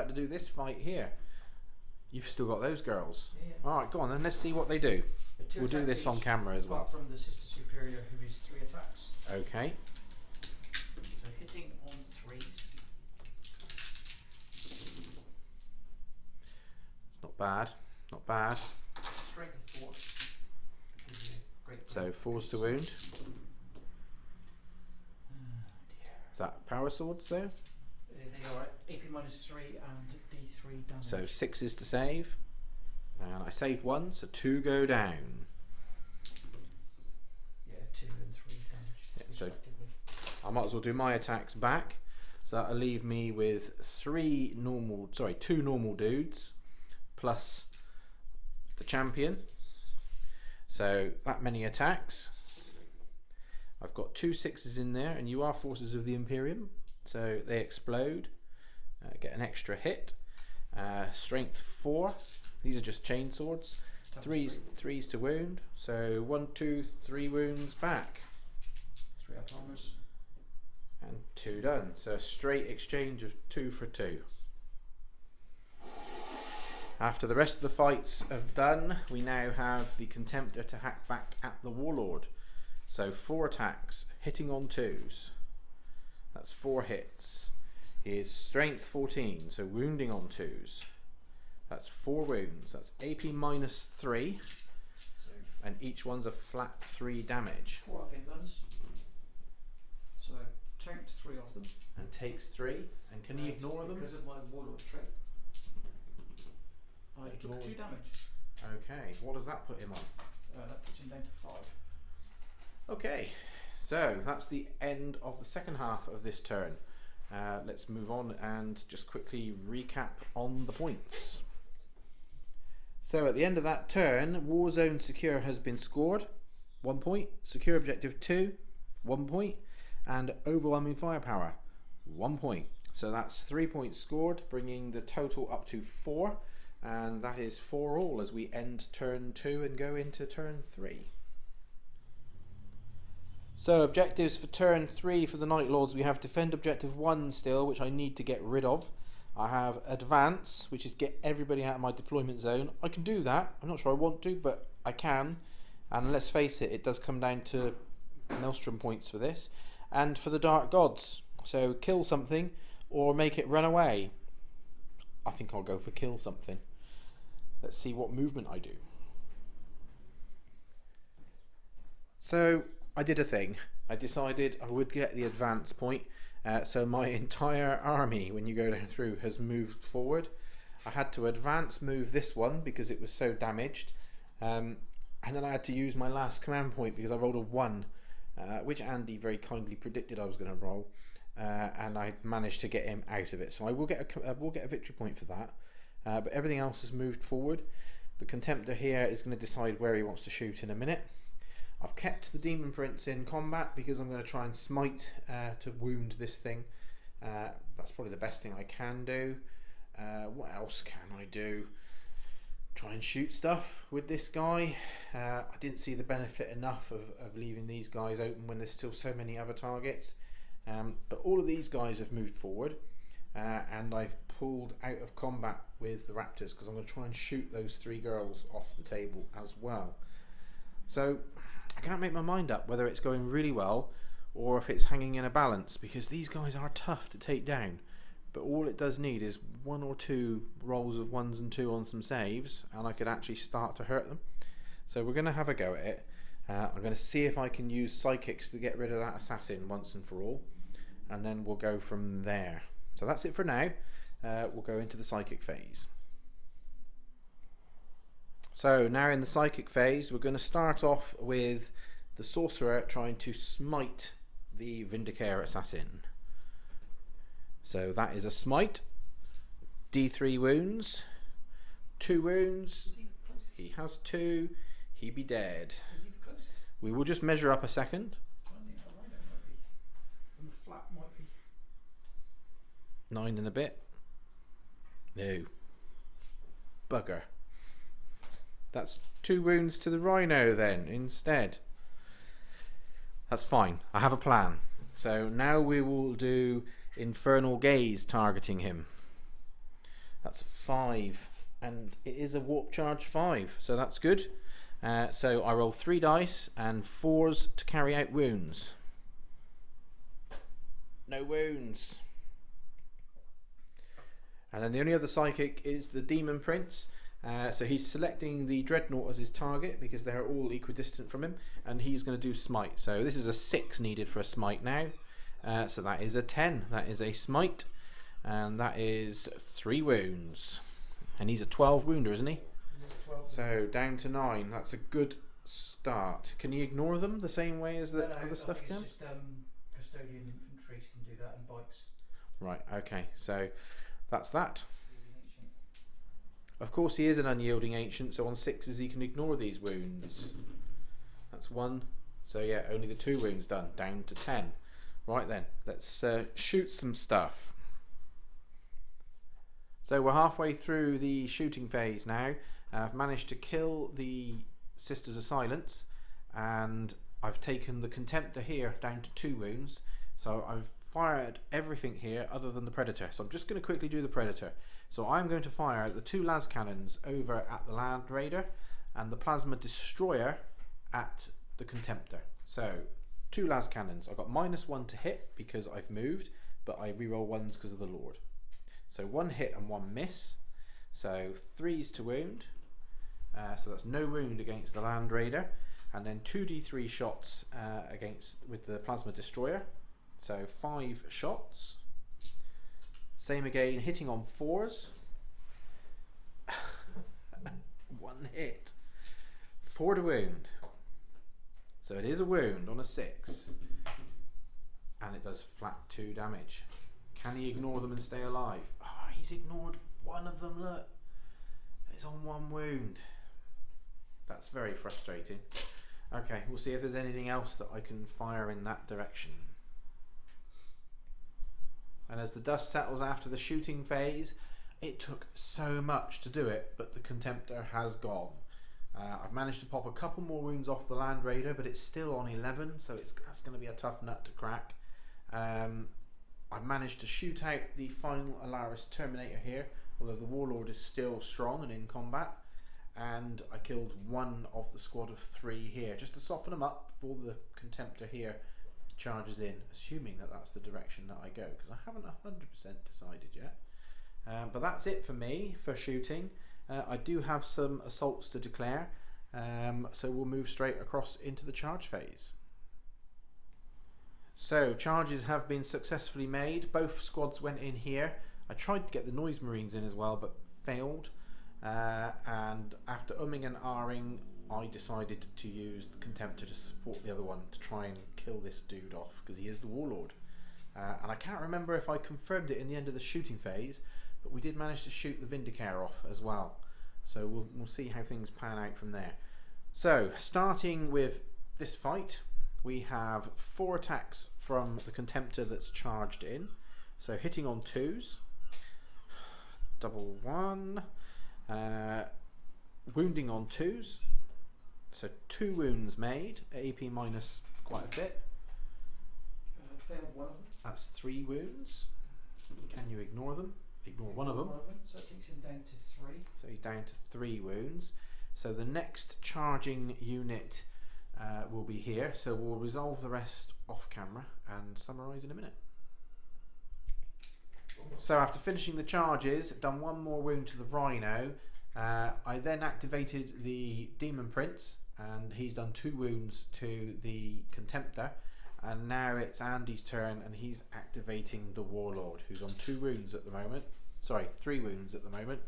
to do this fight here. You've still got those girls. Yeah. All right, go on then. Let's see what they do. We'll do this on camera as well. Apart from the Sister Superior, who is 3 attacks. Okay. So hitting on 3s. It's not bad. Not bad. Strength of 4. Great. So 4s to wound. Is that power swords though? They are AP minus 3 and D3 damage. So 6s to save. And I saved 1, so 2 go down. Yeah, 2 and 3 damage. Yeah, so I might as well do my attacks back. So that'll leave me with 2 normal dudes plus the champion. So that many attacks. I've got 2 6s in there, and you are forces of the Imperium, so they explode. Get an extra hit. Strength 4. These are just chain swords. Threes to wound. So 1, 2, 3 wounds back. 3 up armors. And 2 done. So a straight exchange of 2 for 2. After the rest of the fights are done, we now have the Contemptor to hack back at the Warlord. So 4 attacks, hitting on 2s. That's 4 hits. He is strength 14, so wounding on 2s. That's 4 wounds. That's AP minus 3. So And each one's a flat 3 damage. 4 arcane guns. So I tanked 3 of them. And takes 3. And can he ignore them? Because of my Warlord trait. I took 2 damage. Okay, what does that put him on? That puts him down to 5. Okay, so that's the end of the second half of this turn. Let's move on and just quickly recap on the points. So at the end of that turn, Warzone Secure has been scored, 1 point, Secure Objective 2, 1 point, and Overwhelming Firepower, 1 point. So that's 3 points scored, bringing the total up to 4, and that is 4 all as we end turn 2 and go into turn 3. So objectives for turn 3 for the Night Lords, we have Defend Objective 1 still, which I need to get rid of. I have Advance, which is get everybody out of my deployment zone. I can do that, I'm not sure I want to, but I can. And let's face it, it does come down to Maelstrom points for this. And for the Dark Gods, so kill something or make it run away. I think I'll go for kill something. Let's see what movement I do. So I did a thing. I decided I would get the advance point. So my entire army, when you go down through, has moved forward. I had to advance move this one because it was so damaged. And then I had to use my last command point because I rolled a 1, which Andy very kindly predicted I was going to roll. And I managed to get him out of it. So I will get a victory point for that. But everything else has moved forward. The Contemptor here is going to decide where he wants to shoot in a minute. I've kept the Demon Prince in combat because I'm going to try and smite to wound this thing. That's probably the best thing I can do. What else can I do? Try and shoot stuff with this guy. I didn't see the benefit enough of leaving these guys open when there's still so many other targets. But all of these guys have moved forward. And I've pulled out of combat with the Raptors because I'm going to try and shoot those 3 girls off the table as well. So I can't make my mind up whether it's going really well or if it's hanging in a balance, because these guys are tough to take down, but all it does need is 1 or 2 rolls of 1s and 2 on some saves and I could actually start to hurt them. So we're going to have a go at it. I'm going to see if I can use psychics to get rid of that assassin once and for all, and then we'll go from there. So that's it for now. We'll go into the psychic phase. So now in the psychic phase, we're going to start off with the sorcerer trying to smite the Vindicare assassin. So that is a smite. D3 wounds. 2 wounds. Is he the closest? He has 2. He be dead. Is he the closest? We will just measure up a second. I think a rhino might be. And the flat might be. 9 and a bit. No. Bugger. That's 2 wounds to the rhino then instead. That's fine. I have a plan. So now we will do Infernal Gaze targeting him. That's 5. And it is a warp charge 5. So that's good. So I roll 3 dice and 4s to carry out wounds. No wounds. And then the only other psychic is the Demon Prince. So he's selecting the Dreadnought as his target because they're all equidistant from him, and he's going to do smite. So this is a 6 needed for a smite now. So that is a 10. That is a smite, and that is 3 wounds. And he's a 12 wounder, isn't he? So down to 9. That's a good start. Can you ignore them the same way as the other stuff can? It's just custodian infantry can do that, and bikes. Right. Okay. So that's that. Of course he is an unyielding ancient, so on 6s he can ignore these wounds. That's 1. So yeah, only the 2 wounds done, down to 10. Right then, let's shoot some stuff. So we're halfway through the shooting phase now. I've managed to kill the Sisters of Silence, and I've taken the Contemptor here down to 2 wounds. So I've fired everything here other than the Predator. So I'm just going to quickly do the Predator. So I'm going to fire the 2 las cannons over at the Land Raider and the Plasma Destroyer at the Contemptor. So 2 las cannons. I've got -1 to hit because I've moved, but I reroll 1s because of the Lord. So 1 hit and 1 miss. So 3s to wound. So that's no wound against the Land Raider, and then 2d3 shots with the Plasma Destroyer. So 5 shots. Same again, hitting on 4s. 1 hit. 4 to wound. So it is a wound on a 6, and it does flat 2 damage. Can he ignore them and stay alive? Oh, he's ignored one of them. Look, it's on 1 wound. That's very frustrating. Okay, we'll see if there's anything else that I can fire in that direction. And as the dust settles after the shooting phase, it took so much to do it, but the Contemptor has gone. I've managed to pop a couple more wounds off the Land Raider, but it's still on 11, so that's going to be a tough nut to crack. I've managed to shoot out the final Alaris Terminator here, although the Warlord is still strong and in combat. And I killed 1 of the squad of 3 here, just to soften them up before the Contemptor here charges in, assuming that that's the direction that I go, because I haven't 100% decided yet. But that's it for me for shooting. I do have some assaults to declare, so we'll move straight across into the charge phase. So charges have been successfully made. Both squads went in here. I tried to get the Noise Marines in as well, but failed. And after umming and ahhing, I decided to use the Contemptor to support the other one to try and kill this dude off, because he is the Warlord. And I can't remember if I confirmed it in the end of the shooting phase, but we did manage to shoot the Vindicator off as well. So we'll see how things pan out from there. So starting with this fight, we have 4 attacks from the Contemptor that's charged in. So hitting on 2s, double 1. Wounding on 2s, so 2 wounds made, AP minus quite a bit. Failed 1 of them. That's 3 wounds. Can you ignore them? Ignore 1 of them. So it takes him down to 3. So he's down to 3 wounds. So the next charging unit will be here, so we'll resolve the rest off camera and summarise in a minute. So after finishing the charges, done 1 more wound to the Rhino. I then activated the Demon Prince, and he's done 2 wounds to the Contemptor. And now it's Andy's turn, and he's activating the Warlord, who's on 2 wounds at the moment. Sorry, 3 wounds at the moment.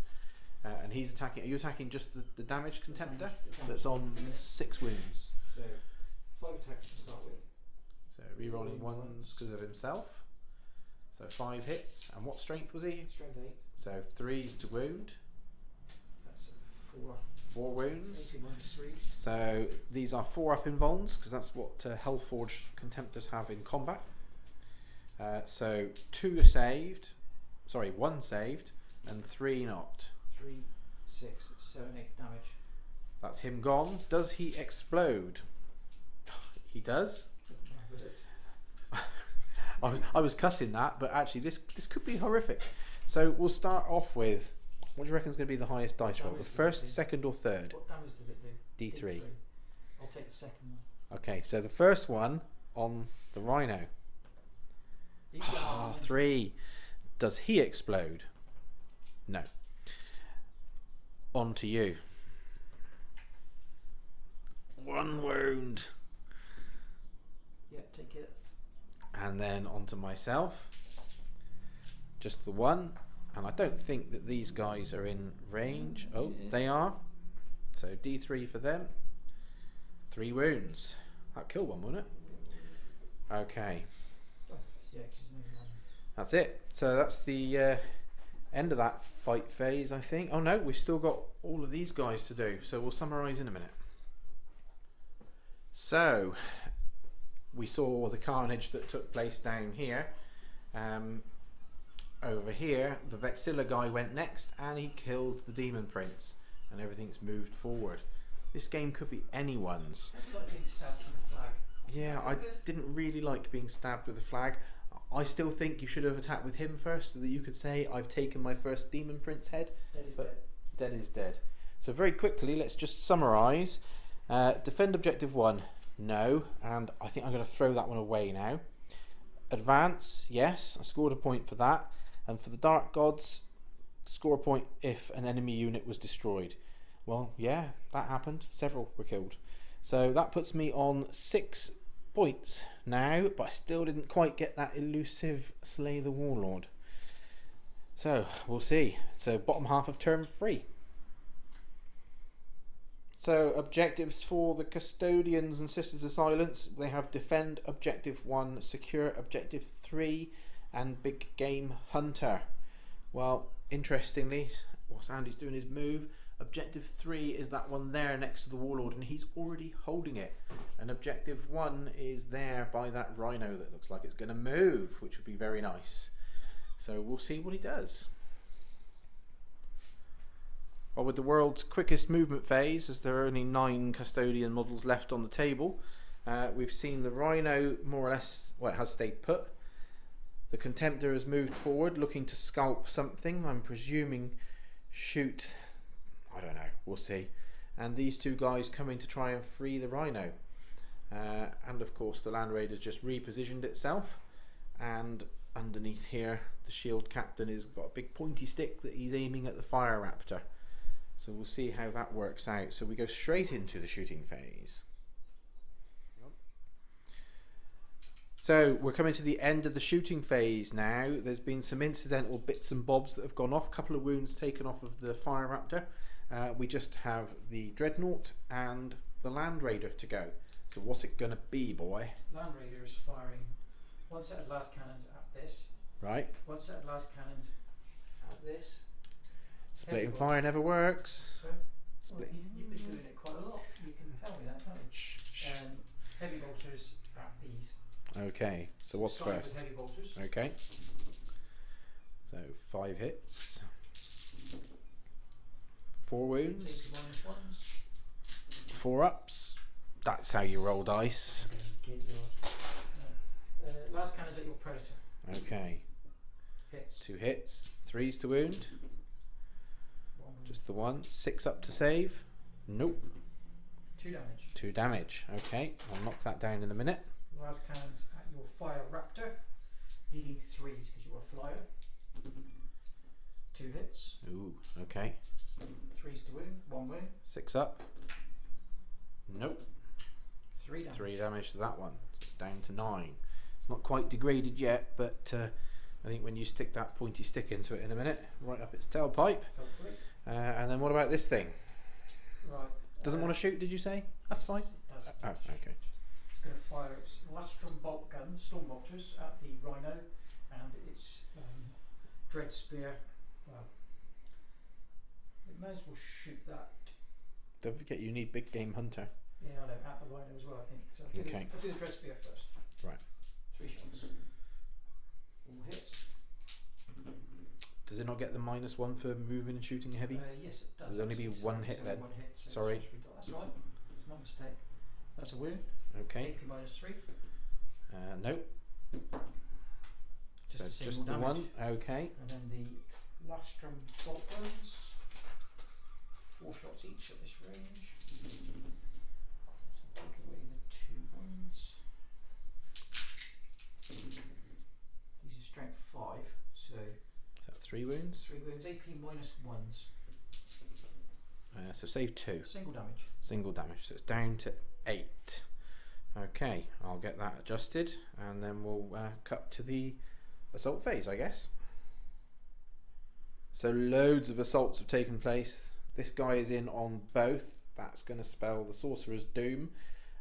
And he's attacking. Are you attacking just the damaged Contemptor? That's on 6 wounds. So 5 attacks to start with. So re-rolling 1s because of himself. So 5 hits. And what strength was he? Strength 8. So 3s to wound. That's 4. 4 wounds. 80 minus 3. So these are 4 up invulns, because that's what Hellforged Contemptors have in combat. So 2 are saved. Sorry, 1 saved and 3 not. 3, 6, 7, 8 damage. That's him gone. Does he explode? He does. Marvelous. I was cussing that, but actually this could be horrific. So we'll start off with, what do you reckon is going to be the highest dice roll? The first, second or third? What damage does it do? D3. I'll take the second one. Okay, so the first one on the Rhino. 3. Does he explode? No. On to you. 1 wound. Yeah, take it. And then onto myself. Just the 1. And I don't think that these guys are in range. Oh, they are. So D3 for them. 3 wounds. That killed 1, won't it? Okay. Yeah, because That's it. So that's the end of that fight phase, I think. Oh no, we've still got all of these guys to do. So we'll summarise in a minute. So we saw the carnage that took place down here. Over here, the Vexilla guy went next, and he killed the Demon Prince. and everything's moved forward. This game could be anyone's. How do you like being stabbed with a flag? Yeah, I didn't really like being stabbed with a flag. I still think you should have attacked with him first, so that you could say, I've taken my first Demon Prince head. Dead is dead. Dead is dead. So very quickly, let's just summarise. Defend objective 1, no, and I think I'm going to throw that one away now. Advance, yes, I scored a point for that. And for the Dark Gods, score a point if an enemy unit was destroyed. Well, yeah, that happened. Several were killed. So that puts me on 6 points now, but I still didn't quite get that elusive Slay the Warlord. So, we'll see. So, bottom half of turn 3. So, objectives for the Custodians and Sisters of Silence. They have Defend Objective 1, Secure Objective 3, and Big Game Hunter. Well, interestingly, whilst Andy's doing his move, Objective 3 is that one there next to the Warlord, and he's already holding it. And Objective 1 is there by that Rhino that looks like it's going to move, which would be very nice. So we'll see what he does. Well, with the world's quickest movement phase, as there are only 9 Custodian models left on the table, we've seen the Rhino more or less, well, it has stayed put. The Contemptor has moved forward, looking to scalp something. I'm presuming shoot, I don't know, we'll see. And these two guys coming to try and free the Rhino. And of course the Land Raider's just repositioned itself, and underneath here the Shield Captain has got a big pointy stick that he's aiming at the Fire Raptor. So we'll see how that works out. So we go straight into the shooting phase. So we're coming to the end of the shooting phase now. There's been some incidental bits and bobs that have gone off. A couple of wounds taken off of the Fire Raptor. We just have the Dreadnought and the Land Raider to go. So what's it going to be, boy? Land Raider is firing one set of last cannons at this. Right. One set of last cannons at this. Splitting fire never works. So, Split. well, you've been doing it quite a lot. You can tell me that, can't you? Shh. Heavy bolters at these. Okay, so what's Starting first? with heavy bolters. Okay. So 5 hits. 4 wounds. Take the minus ones. 4 ups. That's how you roll dice. Get your last cannons at your Predator. Okay. Hits. 2 hits. 3s to wound. One wound. Just the one. 6 up to save. Nope. 2 damage. 2 damage. Okay, I'll knock that down in a minute. Last cannons at your Fire Raptor. Needing 3s because you're a flyer. 2 hits. Ooh, okay. 3s to wound. 1 wound. 6 up. Nope. 3 damage. 3 damage to that one. So it's down to 9. It's not quite degraded yet, but I think when you stick that pointy stick into it in a minute, right up its tailpipe. Hopefully. And then what about this thing? Right. Doesn't want to shoot, did you say? That's fine. Oh, okay. It's going to fire its Lastrum bolt gun, storm bolters, at the Rhino, and its Dread Spear. Well, it may as well shoot that. Don't forget you need Big Game Hunter. Yeah, I know, at the Rhino as well, I think. So I'll do the Dread Spear first. Right. 3 shots. All hits. Does it not get the -1 for moving and shooting heavy? Yes, it does. So there's only be one hit then. 1 hit, so Sorry. that's right. It's my mistake. That's a wound. Okay. AP -3. Nope. Just So a single just the damage. one. Okay. And then the Lastrum bolt guns. 4 shots each at this range. So take away the 2 ones. These are strength 5, so Is that 3 wounds? 3 wounds. AP -1s. So save 2. Single damage. Single damage. So it's down to 8. Okay, I'll get that adjusted, and then we'll cut to the assault phase, I guess. So loads of assaults have taken place. This guy is in on both. That's going to spell the Sorcerer's Doom.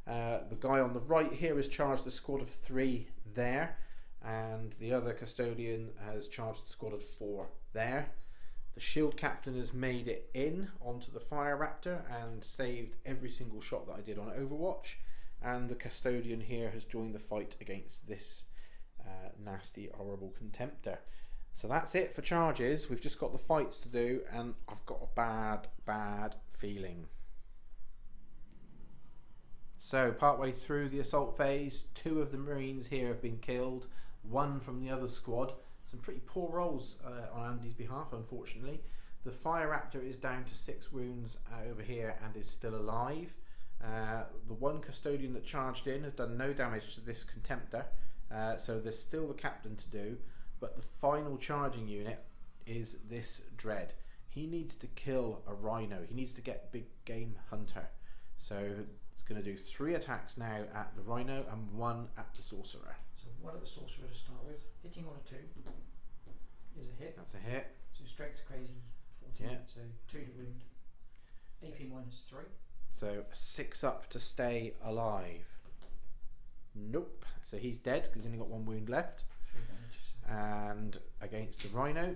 The guy on the right here has charged the squad of 3 there, and the other Custodian has charged the squad of 4 there. The Shield Captain has made it in onto the Fire Raptor and saved every single shot that I did on Overwatch, and the Custodian here has joined the fight against this nasty, horrible Contemptor. So that's it for charges. We've just got the fights to do, and I've got a bad feeling. So partway through the assault phase, 2 of the Marines here have been killed, 1 from the other squad. Some pretty poor rolls on Andy's behalf, unfortunately. The Fire Raptor is down to 6 wounds over here and is still alive. The 1 Custodian that charged in has done no damage to this Contemptor, so there's still the Captain to do. But the final charging unit is this Dread. He needs to kill a Rhino. He needs to get Big Game Hunter. So it's going to do 3 attacks now at the Rhino and 1 at the Sorcerer. So 1 at the Sorcerer to start with. Hitting on a 2 is a hit. That's a hit. So strength crazy 14. Yeah. So 2 to wound. AP -3. So 6 up to stay alive. Nope. So he's dead because he's only got 1 wound left. 3 damage. And against the Rhino.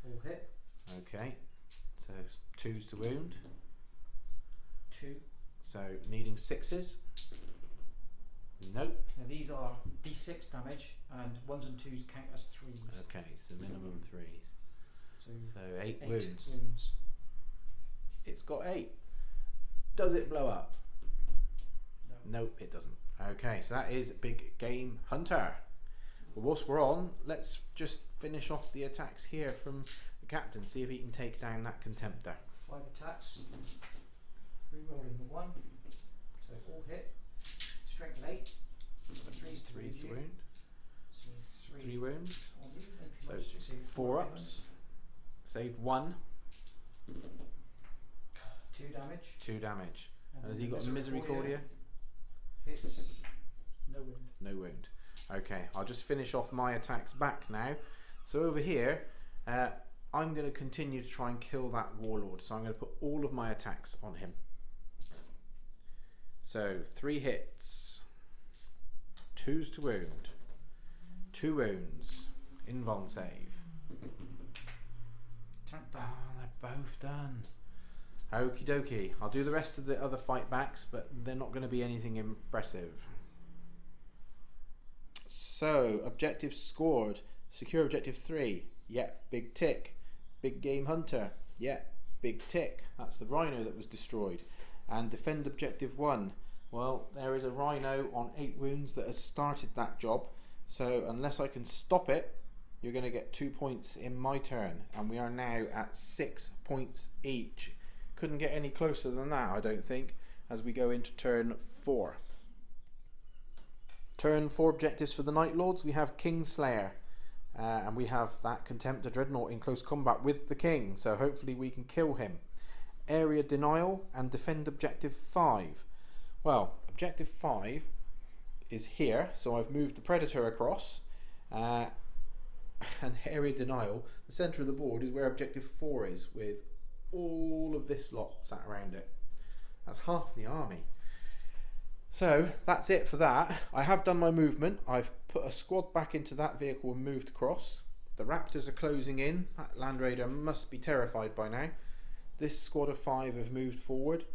All hit. Okay. So 2s to wound. 2. So needing 6s. Nope. Now these are D6 damage, and 1s and 2s count as 3s. Okay, so minimum 3s. So 8 8 wounds. It's got 8. Does it blow up? No. Nope, it doesn't. Okay, so that is Big Game Hunter. Well, whilst we're on, let's just finish off the attacks here from the Captain, see if he can take down that Contemptor. 5 attacks. Rerolling the 1. So all hit. Strength 8. So 3s to 3s to wound. wound. So 3 wounds. on you. AP So -6, 4 ups. Saved 1. 2 damage. 2 damage. And has then he got a Misericordia? Hits. No wound. No wound. Okay, I'll just finish off my attacks back now. So over here, I'm going to continue to try and kill that Warlord. So I'm going to put all of my attacks on him. So 3 hits. 2s to wound. 2 wounds. Invuln save. Tank down. Oh, they're both done. Okie dokie. I'll do the rest of the other fight backs, but they're not going to be anything impressive. So, objective scored. Secure objective 3. Yep, big tick. Big Game Hunter. Yep, big tick. That's the Rhino that was destroyed. And defend objective 1. Well, there is a Rhino on 8 wounds that has started that job. So, unless I can stop it, you're going to get 2 points in my turn. And we are now at 6 points each. Couldn't get any closer than that, I don't think, as we go into turn 4. Turn 4 objectives for the Night Lords. We have Kingslayer, and we have that Contemptor Dreadnought in close combat with the King, so hopefully we can kill him. Area Denial and defend objective 5. Well, objective 5 is here, so I've moved the Predator across, and Area Denial, the centre of the board, is where objective 4 is, with all of this lot sat around it. That's half the army. So that's it for that. I have done my movement. I've put a squad back into that vehicle and moved across. The Raptors are closing in. That Land Raider must be terrified by now. This squad of 5 have moved forward.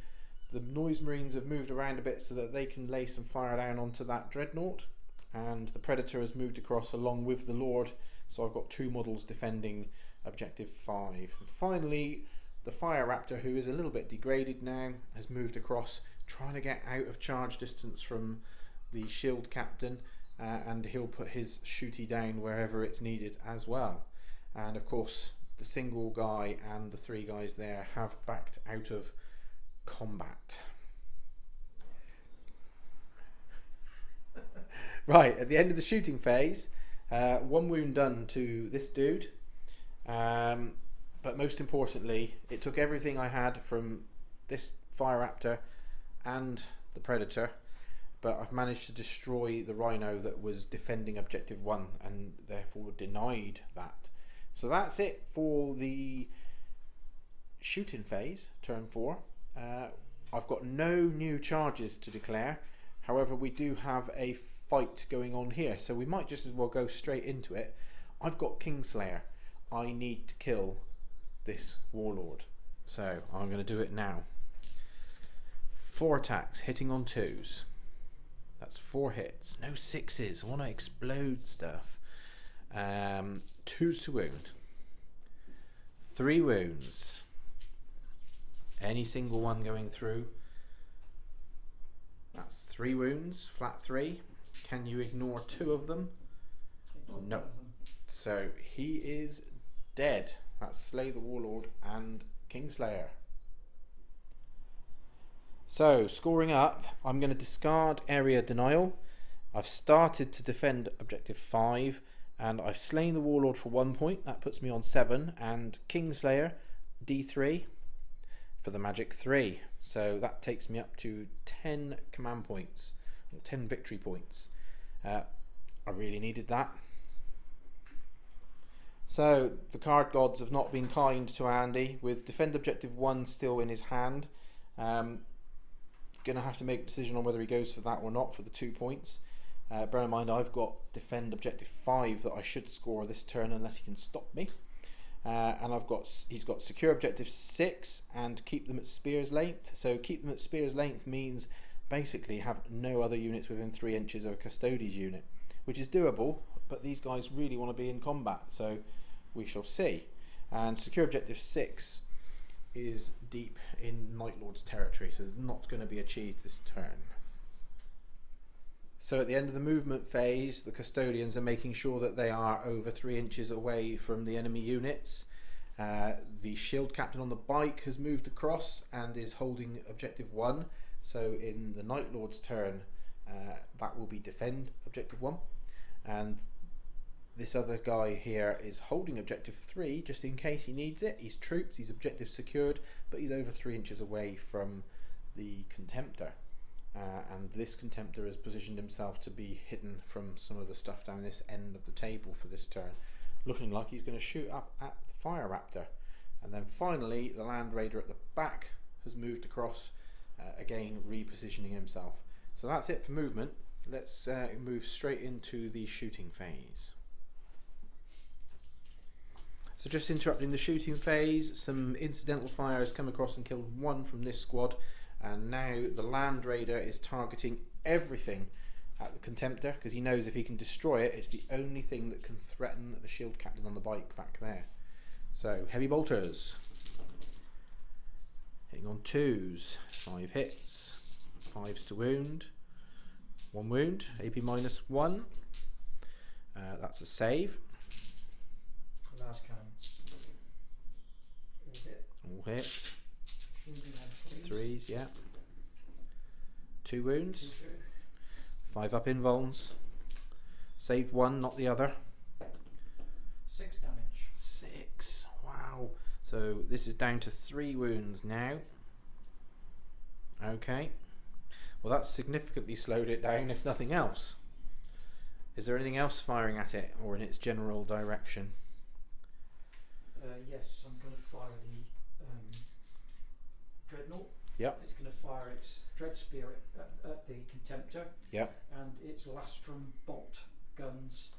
The Noise Marines have moved around a bit so that they can lay some fire down onto that Dreadnought. And the Predator has moved across along with the Lord. So I've got 2 models defending objective 5. And finally, the Fire Raptor, who is a little bit degraded now, has moved across, trying to get out of charge distance from the Shield Captain, and he'll put his shooty down wherever it's needed as well. And of course, the single guy and the 3 guys there have backed out of combat. Right, at the end of the shooting phase, 1 wound done to this dude. But most importantly, it took everything I had from this Fire Raptor and the Predator, but I've managed to destroy the Rhino that was defending objective 1 and therefore denied that. So that's it for the shooting phase, turn 4. I've got no new charges to declare. However, we do have a fight going on here, so we might just as well go straight into it. I've got Kingslayer. I need to kill this Warlord, so I'm going to do it now. 4 attacks, hitting on 2s. That's 4 hits. No 6s. I want to explode stuff. 2 to wound. 3 wounds. Any single one going through. That's 3 wounds, flat 3. Can you ignore 2 of them? No. So he is dead. That's Slay the Warlord and Kingslayer. So, scoring up, I'm going to discard Area Denial. I've started to defend Objective 5, and I've slain the Warlord for 1 point. That puts me on 7, and Kingslayer, D3, for the Magic 3. So that takes me up to 10 command points, or 10 victory points. I really needed that. So, the card gods have not been kind to Andy, with Defend Objective 1 still in his hand. Going to have to make a decision on whether he goes for that or not for the 2 points. Bear in mind, I've got Defend Objective 5 that I should score this turn unless he can stop me. And he's got Secure Objective 6 and Keep them at Spear's Length. So keep them at Spear's Length means basically have no other units within 3 inches of a Custodes unit, which is doable, but these guys really want to be in combat, so we shall see. And Secure Objective 6 is deep in Night Lord's territory, so it's not going to be achieved this turn. So at the end of the movement phase, the Custodians are making sure that they are over 3 inches away from the enemy units. The Shield Captain on the bike has moved across and is holding Objective 1. So in the Night Lord's turn, that will be Defend Objective 1. And this other guy here is holding Objective 3 just in case he needs it. He's troops, he's objective secured, but he's over 3 inches away from the Contemptor. And this Contemptor has positioned himself to be hidden from some of the stuff down this end of the table for this turn, looking like he's going to shoot up at the Fire Raptor. And then finally the Land Raider at the back has moved across, again repositioning himself. So that's it for movement. Let's move straight into the shooting phase. So just interrupting the shooting phase, some incidental fire has come across and killed 1 from this squad, and now the Land Raider is targeting everything at the Contemptor because he knows if he can destroy it, it's the only thing that can threaten the Shield Captain on the bike back there. So heavy bolters, hitting on 2s, 5 hits, 5s to wound, 1 wound, AP -1. That's a save. Last cannons. All hit. 3s, yeah. 2 wounds. 5 up invulns. Saved 1, not the other. 6 damage. 6. Wow. So this is down to 3 wounds now. Okay. Well, that's significantly slowed it down, if nothing else. Is there anything else firing at it, or in its general direction? Yes, I'm going to fire the Dreadnought. Yep. It's going to fire its Dread Spear at the Contemptor. Yep. And its Lastrum bolt guns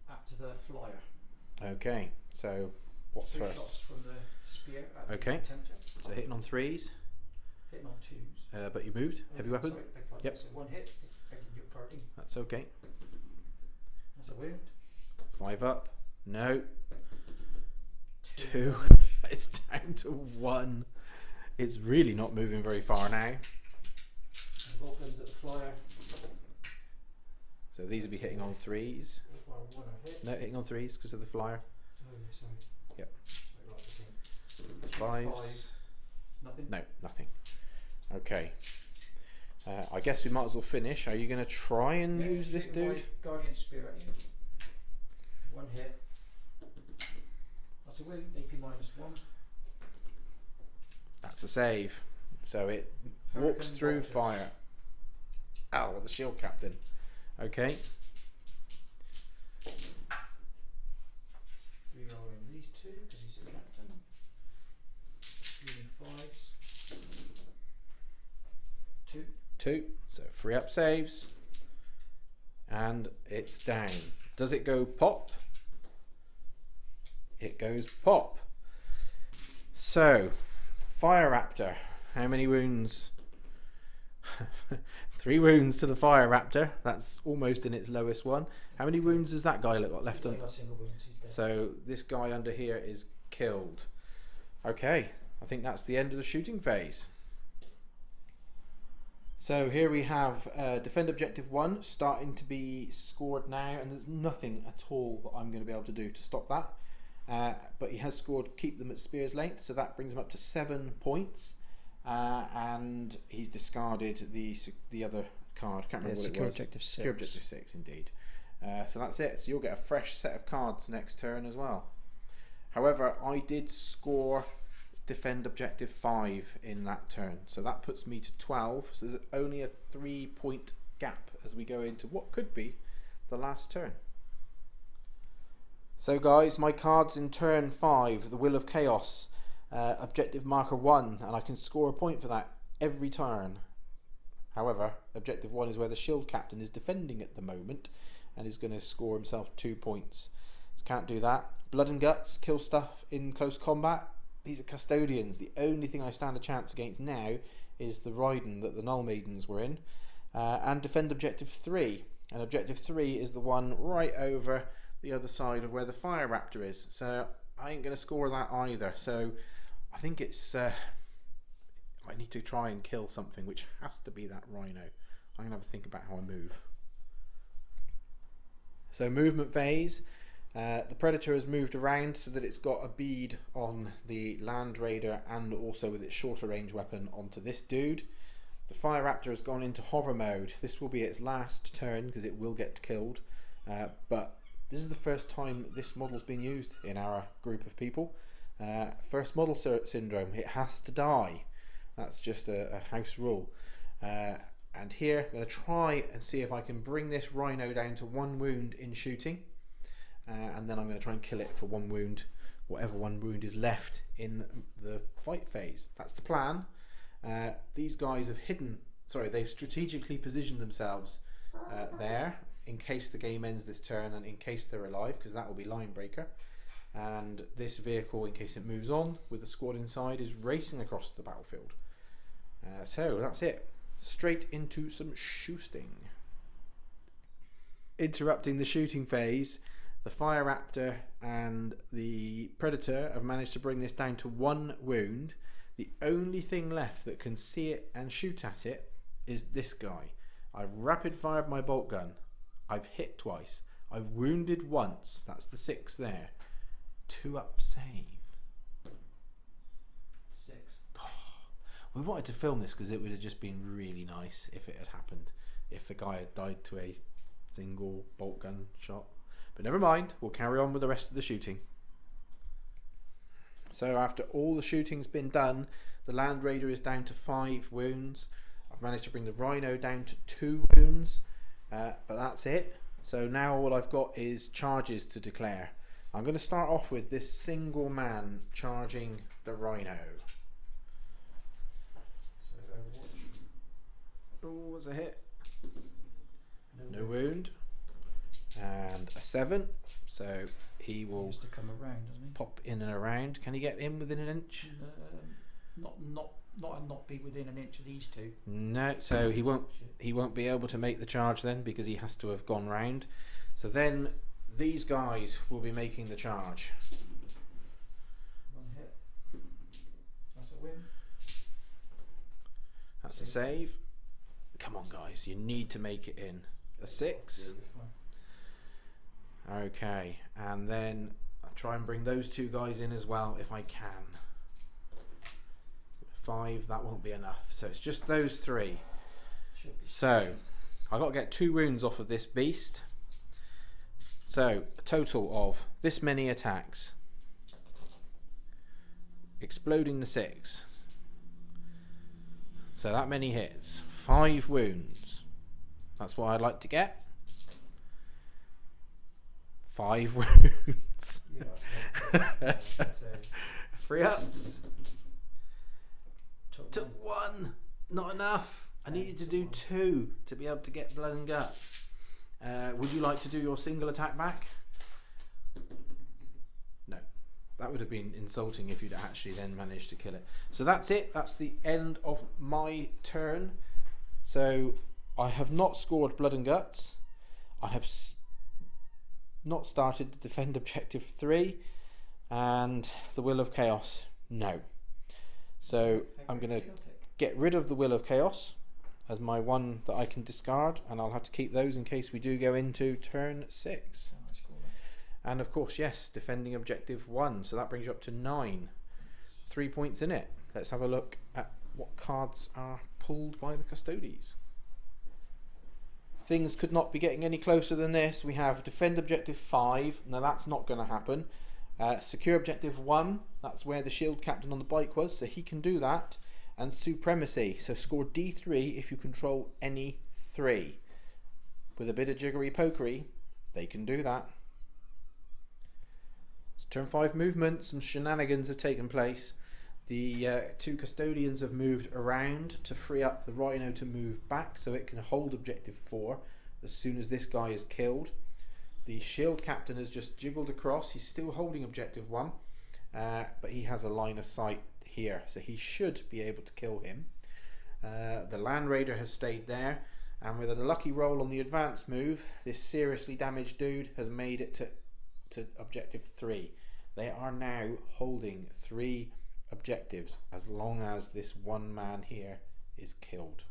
at the Flyer. Okay. So what's 3 first? shots from the spear at Okay. the Contemptor. So hitting on 3s. Hitting on 2s. But you moved. Heavy weapon. Sorry, beg pardon. Yep. So 1 hit. Begging your pardon. That's okay. That's a wound. 5 up. No. 2. damage. It's down to 1. It's really not moving very far now. And roll guns at the Flyer. So these will be hitting on 3s. Well, 1 a hit. No, hitting on 3s because of the Flyer. Oh, sorry. Yep. Sorry, right, okay. 5s. Nothing. No, nothing. Okay. I guess we might as well finish. Are you going to try and use this shooting my dude? Guardian Spear at you. 1 hit. That's a wound. AP -1. That's a save. So it Hurricane walks through bolters. fire. Ow, the Shield Captain. Okay. Rerolling these 2 because he's a captain. Shooting 5s. 2. 2. So 3 up saves. And it's down. Does it go pop? It goes pop. So, Fire Raptor. How many wounds? 3 wounds to the fire raptor. That's almost in its lowest one. How many wounds has that guy got left on? Got single wounds, he's dead. So this guy under here is killed. Okay, I think that's the end of the shooting phase. So here we have defend objective 1 starting to be scored now, and there's nothing at all that I'm going to be able to do to stop that. But he has scored keep them at spear's length, so that brings him up to 7 points. And he's discarded the other card. Can't remember what it secure was. objective 6. Secure objective 6, indeed. So that's it. So you'll get a fresh set of cards next turn as well. However, I did score defend objective 5 in that turn, so that puts me to 12. So there's only a 3-point gap as we go into what could be the last turn. So guys, my cards in turn 5, the Will of Chaos, objective marker 1, and I can score a point for that every turn. However, objective 1 is where the shield captain is defending at the moment and is going to score himself 2 points. So can't do that. Blood and Guts, kill stuff in close combat. These are custodians. The only thing I stand a chance against now is the Raiden that the Null Maidens were in. And defend objective 3. And objective 3 is the one right over the other side of where the Fire Raptor is. So I ain't going to score that either. So I think it's... I need to try and kill something, which has to be that Rhino. I'm going to have a think about how I move. So movement phase. The Predator has moved around so that it's got a bead on the Land Raider and also with its shorter range weapon onto this dude. The Fire Raptor has gone into hover mode. This will be its last turn because it will get killed. But this is the first time this model's been used in our group of people. First model syndrome. It has to die. That's just a house rule. And here I'm going to try and see if I can bring this Rhino down to 1 wound in shooting. And then I'm going to try and kill it for 1 wound, whatever 1 wound is left in the fight phase. That's the plan. These guys have they've strategically positioned themselves there in case the game ends this turn and in case they're alive, because that will be line breaker. And this vehicle, in case it moves on with the squad inside, is racing across the battlefield. So that's it. Straight into some shooting. Interrupting the shooting phase, the Fire Raptor and the Predator have managed to bring this down to 1 wound. The only thing left that can see it and shoot at it is this guy. I've rapid fired my bolt gun. I've hit twice. I've wounded once. That's the 6 there. 2 up save. 6. We wanted to film this because it would have just been really nice if it had happened. If the guy had died to a single bolt gun shot. But never mind, we'll carry on with the rest of the shooting. So after all the shooting's been done, the Land Raider is down to 5 wounds. I've managed to bring the Rhino down to 2 wounds, but that's it. So now all I've got is charges to declare. I'm going to start off with this single man charging the Rhino. So Overwatch. Oh, was a hit. No wound. And a 7, so he will Used to come around, doesn't he? pop in and around. Can he get in within an inch? Not be within an inch of these two. No, so he won't be able to make the charge then because he has to have gone round. So then these guys will be making the charge. 1 hit. That's a win. That's a save. Come on guys, you need to make it in. A 6. Okay, and then I'll try and bring those 2 guys in as well if I can. 5, that won't be enough. So it's just those 3. So I've got to get 2 wounds off of this beast. So a total of this many attacks. Exploding the 6. So that many hits. 5 wounds. That's what I'd like to get. 5 wounds. 3 ups. Took 1. Not enough. I needed to do 2 to be able to get Blood and Guts. Would you like to do your single attack back? No. That would have been insulting if you'd actually then managed to kill it. So that's it. That's the end of my turn. So I have not scored Blood and Guts. I have not started to defend objective 3, and the Will of Chaos, no. So I'm going to get rid of the Will of Chaos as my one that I can discard, and I'll have to keep those in case we do go into turn 6. And of course, yes, defending objective 1, so that brings you up to 9. 3 points in it. Let's have a look at what cards are pulled by the Custodes. Things could not be getting any closer than this. We have defend objective 5. Now that's not going to happen. Secure objective 1. That's where the shield captain on the bike was, so he can do that. And supremacy. So score D3 if you control any 3. With a bit of jiggery pokery, they can do that. So turn 5 movement. Some shenanigans have taken place. The 2 custodians have moved around to free up the rhino to move back so it can hold objective 4 as soon as this guy is killed. The shield captain has just jiggled across. He's still holding objective 1, but he has a line of sight here, so he should be able to kill him. The land raider has stayed there, and with a lucky roll on the advance move, this seriously damaged dude has made it to objective 3. They are now holding 3 objectives as long as this one man here is killed.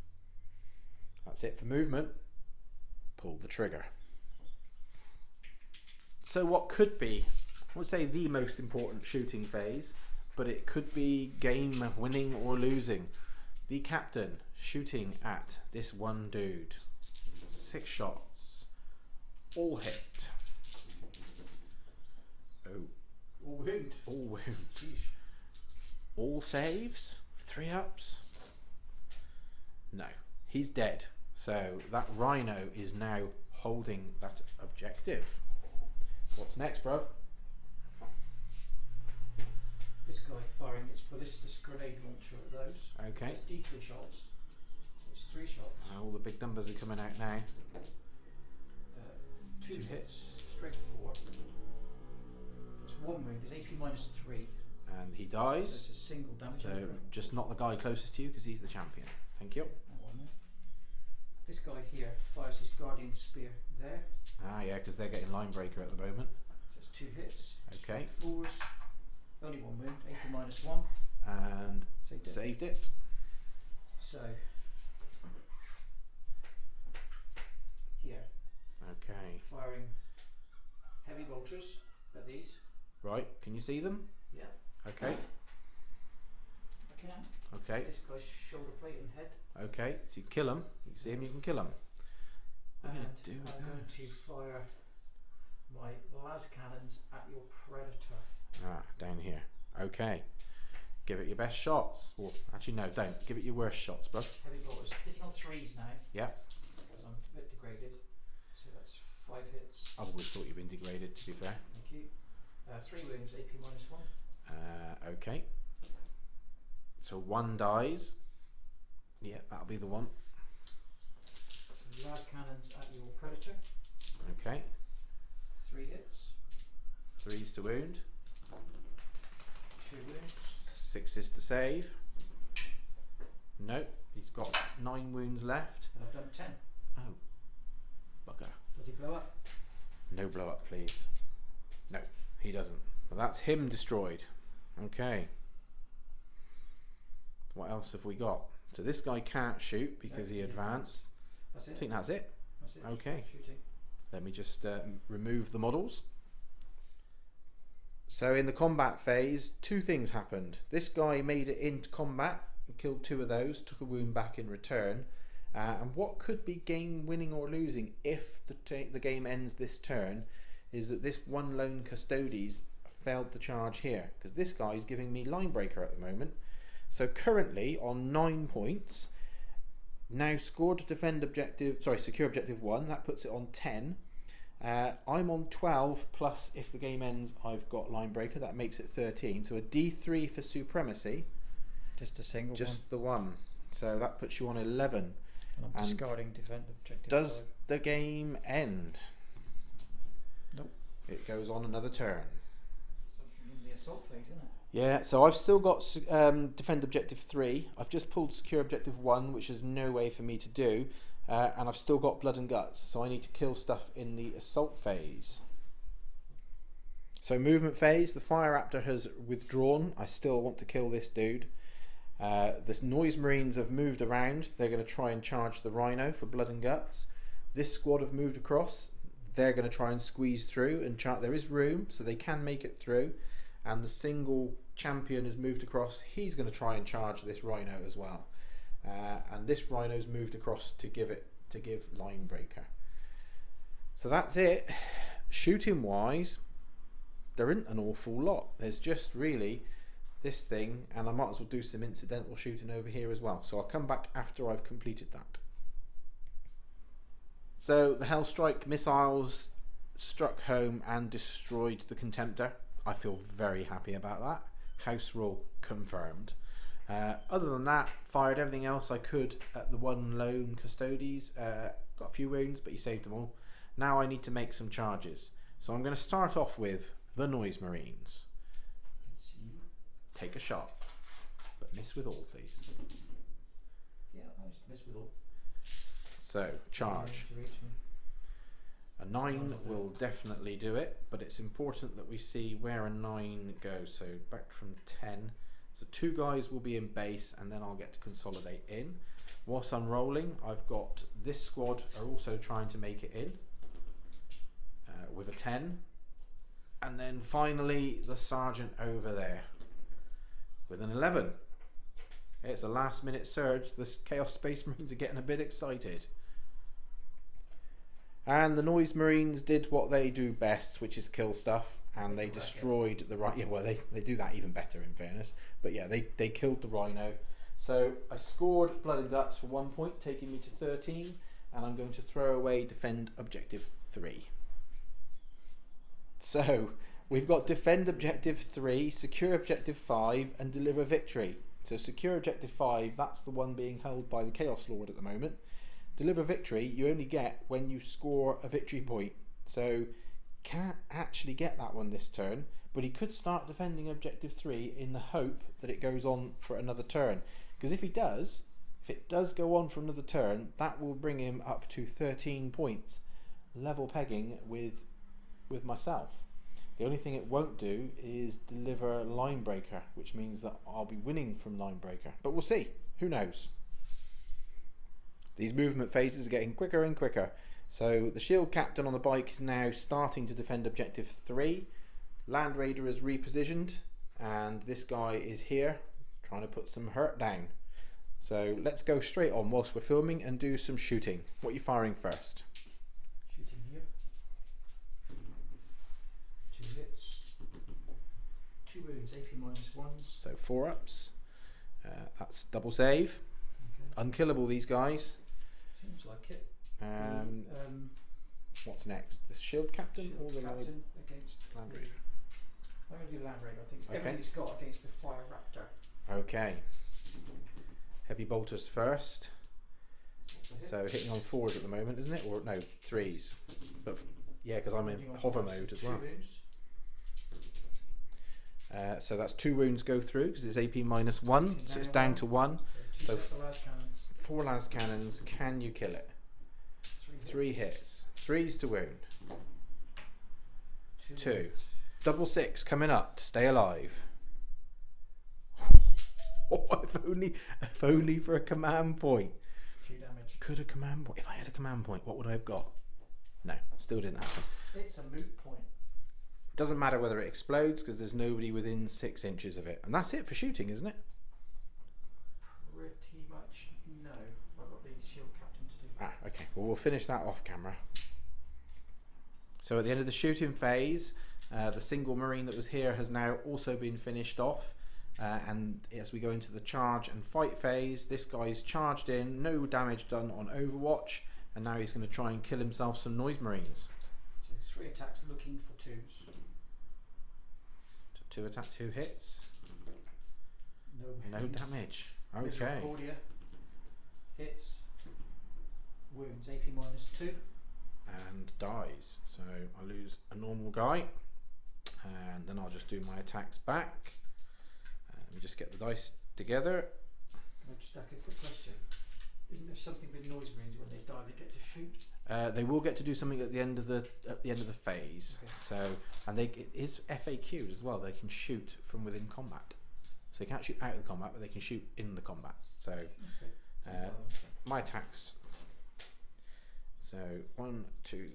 That's it for movement. Pull the trigger. So what could be, I would say, the most important shooting phase, but it could be game winning or losing. The captain shooting at this one dude. 6 shots. All hit. Oh. All wound. All wound. Jeez. All saves. 3 ups. No. He's dead. So that rhino is now holding that objective. What's next, bruv? This guy firing its ballistic grenade launcher at those. Okay. It's D3 shots. So it's 3 shots. All the big numbers are coming out now. 2 2 hits. Straight 4. It's 1 wound. It's AP minus 3. And he So dies. it's a single damage. So just not the guy closest to you because he's the champion. Thank you. This guy here fires his guardian spear there. Ah, yeah, because they're getting line breaker at the moment. So it's 2 hits. Okay. 4s. Only 1 wound. AP minus 1. And Saved it. saved it. So here, Okay. firing heavy bolters at these. Right. Can you see them? Yeah, Okay. I can. Okay. So this guy's shoulder plate and head. Okay. So you kill him. You can see him. You can kill him. What are you And gonna do with I'm going those? to fire my las cannons at your predator. Ah, down here. Okay. Give it your best shots. Or actually, no, don't. Give it your worst shots, bro. Heavy bolters. Hitting on 3s now. Yeah. Because I'm a bit degraded. So that's 5 hits. I've always thought you've been degraded, to be fair. Thank you. 3 wounds. AP minus 1. Okay. So 1 dies. Yeah, that'll be the one. So las cannons at your predator. Okay. 3 hits. 3s to wound. 2 wounds. 6s to save. Nope. He's got 9 wounds left. And I've done 10. Oh. Bugger. Does he blow up? No blow up, please. No, he doesn't. Well, that's him destroyed. Okay. What else have we got? So this guy can't shoot because No, he he advanced. That's I it. think that's it. That's it. Okay. Shooting. Let me just remove the models. So in the combat phase, 2 things happened. This guy made it into combat and killed 2 of those, took a wound back in return. And what could be game winning or losing if the game ends this turn is that this one lone Custodes failed the charge here, because this guy is giving me line breaker at the moment. So currently on 9 points, now scored to defend objective, sorry, secure objective 1, that puts it on 10. I'm on 12, plus if the game ends I've got line breaker, that makes it 13. So a D3 for supremacy, Just a single just the one. So that puts you on 11. one. And I'm and discarding defend objective. Does the game end? Nope. It goes on another turn. Something in the assault phase, isn't it? Yeah, so I've still got defend objective 3. I've just pulled secure objective 1, which is no way for me to do, and I've still got blood and guts, so I need to kill stuff in the assault phase. So movement phase, the fire raptor has withdrawn. I still want to kill this dude. The noise marines have moved around. They're going to try and charge the rhino for blood and guts. This squad have moved across. They're going to try and squeeze through and there is room, so they can make it through. And the single champion has moved across. He's going to try and charge this rhino as well. And this rhino's moved across to give line breaker. So that's it. Shooting wise, there isn't an awful lot. There's just really this thing, and I might as well do some incidental shooting over here as well. So I'll come back after I've completed that. So the Hellstrike missiles struck home and destroyed the Contemptor. I feel very happy about that. House rule confirmed. Other than that, fired everything else I could at the one lone Custodes. Got a few wounds, but he saved them all. Now I need to make some charges. So I'm going to start off with the Noise Marines. Take a shot, but miss with all, please. Yeah, I just miss with all. So, charge. A 9 will definitely do it, but it's important that we see where a 9 goes. So back from 10. So 2 guys will be in base, and then I'll get to consolidate in. Whilst I'm rolling, I've got this squad are also trying to make it in with a 10. And then finally the sergeant over there with an 11. It's a last minute surge. The Chaos Space Marines are getting a bit excited. And the Noise Marines did what they do best, which is kill stuff, and they destroyed the rhino. Yeah, well, they do that even better in fairness. But yeah, they killed the rhino. So I scored blood and guts for 1 point, taking me to 13, and I'm going to throw away defend objective 3. So we've got defend objective 3, secure objective 5, and deliver victory. So secure objective 5, that's the one being held by the Chaos Lord at the moment. Deliver victory you only get when you score a victory point. So can't actually get that one this turn, but he could start defending objective 3 in the hope that it goes on for another turn. Because if it does go on for another turn, that will bring him up to 13 points, level pegging with myself. The only thing it won't do is deliver line breaker, which means that I'll be winning from line breaker. But we'll see. Who knows? These movement phases are getting quicker and quicker. So the shield captain on the bike is now starting to defend objective 3. Land Raider is repositioned, and this guy is here trying to put some hurt down. So let's go straight on whilst we're filming and do some shooting. What are you firing first? Shooting here. 2 hits. 2 wounds, AP -1s. So 4 ups. That's double save. Okay. Unkillable, these guys. Seems like it. What's next? The shield captain or the captain against Land Raider? I'm going to do Land Raider. I think it's Okay. everything he's got against the Fire Raptor. Okay. Heavy bolters first. So hitting on 4s at the moment, isn't it? Or no, 3s. But yeah, because I'm in hover mode as well. So that's 2 wounds go through because it's AP -1, so it's down to 1. So 2 So sets of las cannons. 4 las cannons. Can you kill it? 3 hits. 3s to wound. 2. Double 6 coming up to stay alive. Oh, if only for a command point. 2 damage. Could a command point? If I had a command point, what would I have got? No, still didn't happen. It's a moot point. Doesn't matter whether it explodes because there's nobody within 6 inches of it, and that's it for shooting, isn't it? Pretty much. No, I've got the shield captain to do. Ah, okay. Well, we'll finish that off camera. So at the end of the shooting phase, the single marine that was here has now also been finished off. And as we go into the charge and fight phase, this guy's charged in, no damage done on Overwatch, and now he's going to try and kill himself some noise marines. So 3 attacks looking for 2s. 2 attack, 2 hits, no damage. Okay. Misericordia. Hits. Wounds, AP -2. And dies. So I lose a normal guy. and then I'll just do my attacks back. Let me just get the dice together. Can I just ask a quick question? Isn't there something with noise marines when they die they get to shoot? They will get to do something at the end of the phase. Okay. So, and it is FAQ'd as well. They can shoot from within combat. So they can't shoot out of the combat, but they can shoot in the combat. So my attacks. So 1, 2,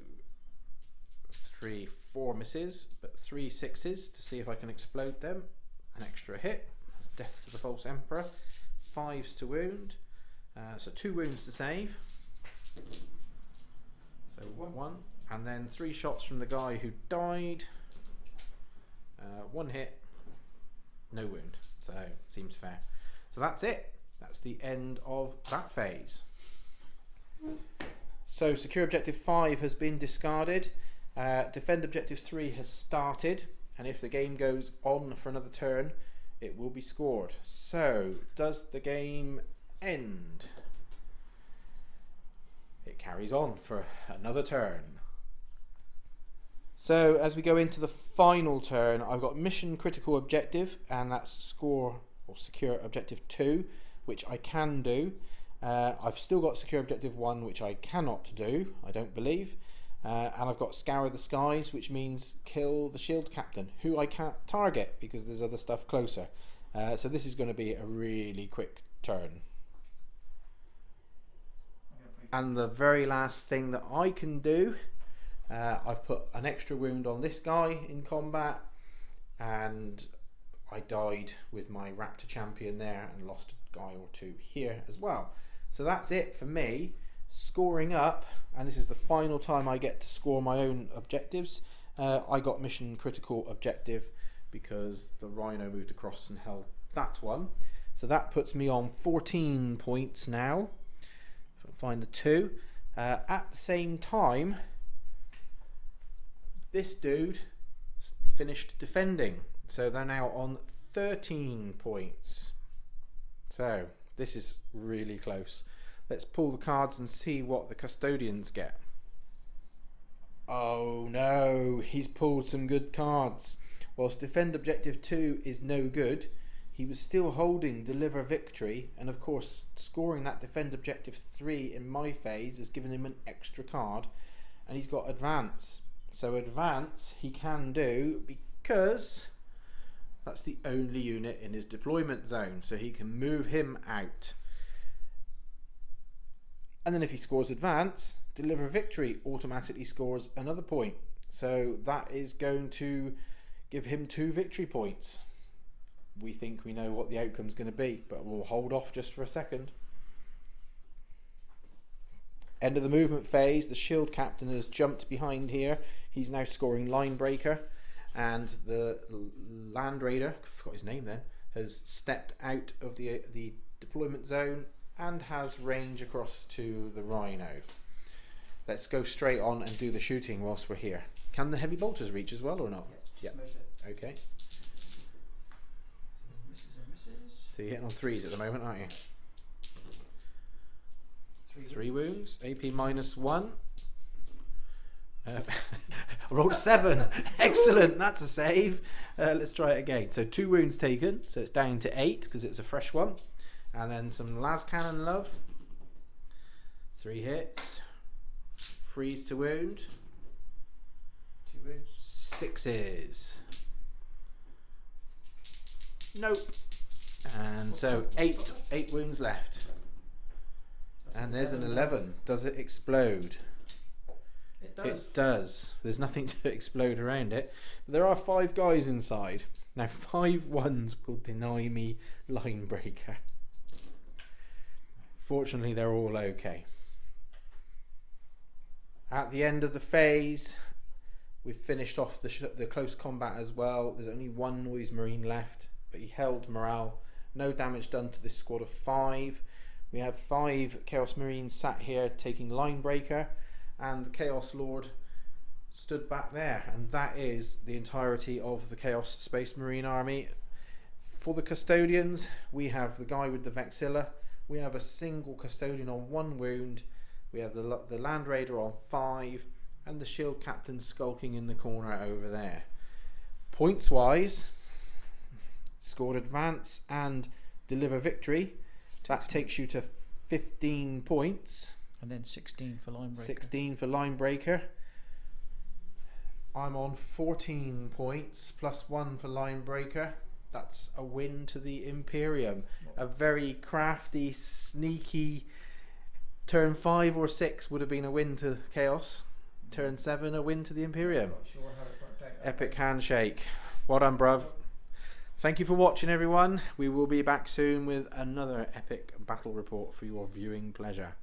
3, 4 misses, but 3 sixes to see if I can explode them. An extra hit. That's death to the false emperor. 5s to wound. So 2 wounds to save. So 1, and then 3 shots from the guy who died. 1 hit, no wound. So seems fair. So that's it. That's the end of that phase. So secure objective 5 has been discarded. Defend objective 3 has started, and if the game goes on for another turn, it will be scored. So does the game end? It carries on for another turn. So as we go into the final turn, I've got mission critical objective, and that's score or secure objective 2, which I can do. I've still got secure objective 1, which I cannot do, I don't believe. And I've got scour the skies, which means kill the shield captain, who I can't target because there's other stuff closer. So this is going to be a really quick turn. And the very last thing that I can do, I've put an extra wound on this guy in combat, and I died with my Raptor champion there and lost a guy or 2 here as well. So that's it for me. Scoring up, and this is the final time I get to score my own objectives. I got mission critical objective because the Rhino moved across and held that one. So that puts me on 14 points now. Find the 2. At the same time, this dude finished defending, so they're now on 13 points. So this is really close. Let's pull the cards and see what the custodians get. Oh no, he's pulled some good cards. Whilst defend objective 2 is no good, he was still holding deliver victory, and of course scoring that defend objective 3 in my phase has given him an extra card, and he's got advance. So advance he can do because that's the only unit in his deployment zone, so he can move him out. And then if he scores advance, deliver victory automatically scores another point. So that is going to give him 2 victory points. We think we know what the outcome's going to be, but we'll hold off just for a second. End of the movement phase, the shield captain has jumped behind here. He's now scoring line breaker, and the land raider, I forgot his name then, has stepped out of the deployment zone and has range across to the Rhino. Let's go straight on and do the shooting whilst we're here. Can the heavy bolters reach as well or not? Yep. Okay. Misses and misses. So you're hitting on 3s at the moment, aren't you? 3 wounds. AP -1. I rolled a 7. Excellent, that's a save. Let's try it again. So 2 wounds taken, so it's down to 8 because it's a fresh one. And then some las cannon love. 3 hits. Freeze to wound. 2 wounds. 6s. Nope. And so 8 wounds left. And there's an 11. Does it explode? It does. It does. There's nothing to explode around it. But there are 5 guys inside. Now 5 ones will deny me line breaker. Fortunately, they're all okay. At the end of the phase, we've finished off the close combat as well. There's only 1 noise marine left, but he held morale. No damage done to this squad of 5. We have 5 Chaos Marines sat here taking line breaker, and the Chaos Lord stood back there, and that is the entirety of the Chaos Space Marine army. For the custodians, we have the guy with the Vexilla. We have a single custodian on 1 wound. We have the Land Raider on 5, and the shield captain skulking in the corner over there. Points wise, scored advance and deliver victory. That takes you to 15 points. And then 16 for line breaker. 16 for line breaker. I'm on 14 points plus 1 for line breaker. That's a win to the Imperium. A very crafty, sneaky. Turn 5 or 6 would have been a win to Chaos. Turn 7 a win to the Imperium. Not sure how it worked out. Epic handshake. Well done, bruv. Thank you for watching, everyone. We will be back soon with another epic battle report for your viewing pleasure.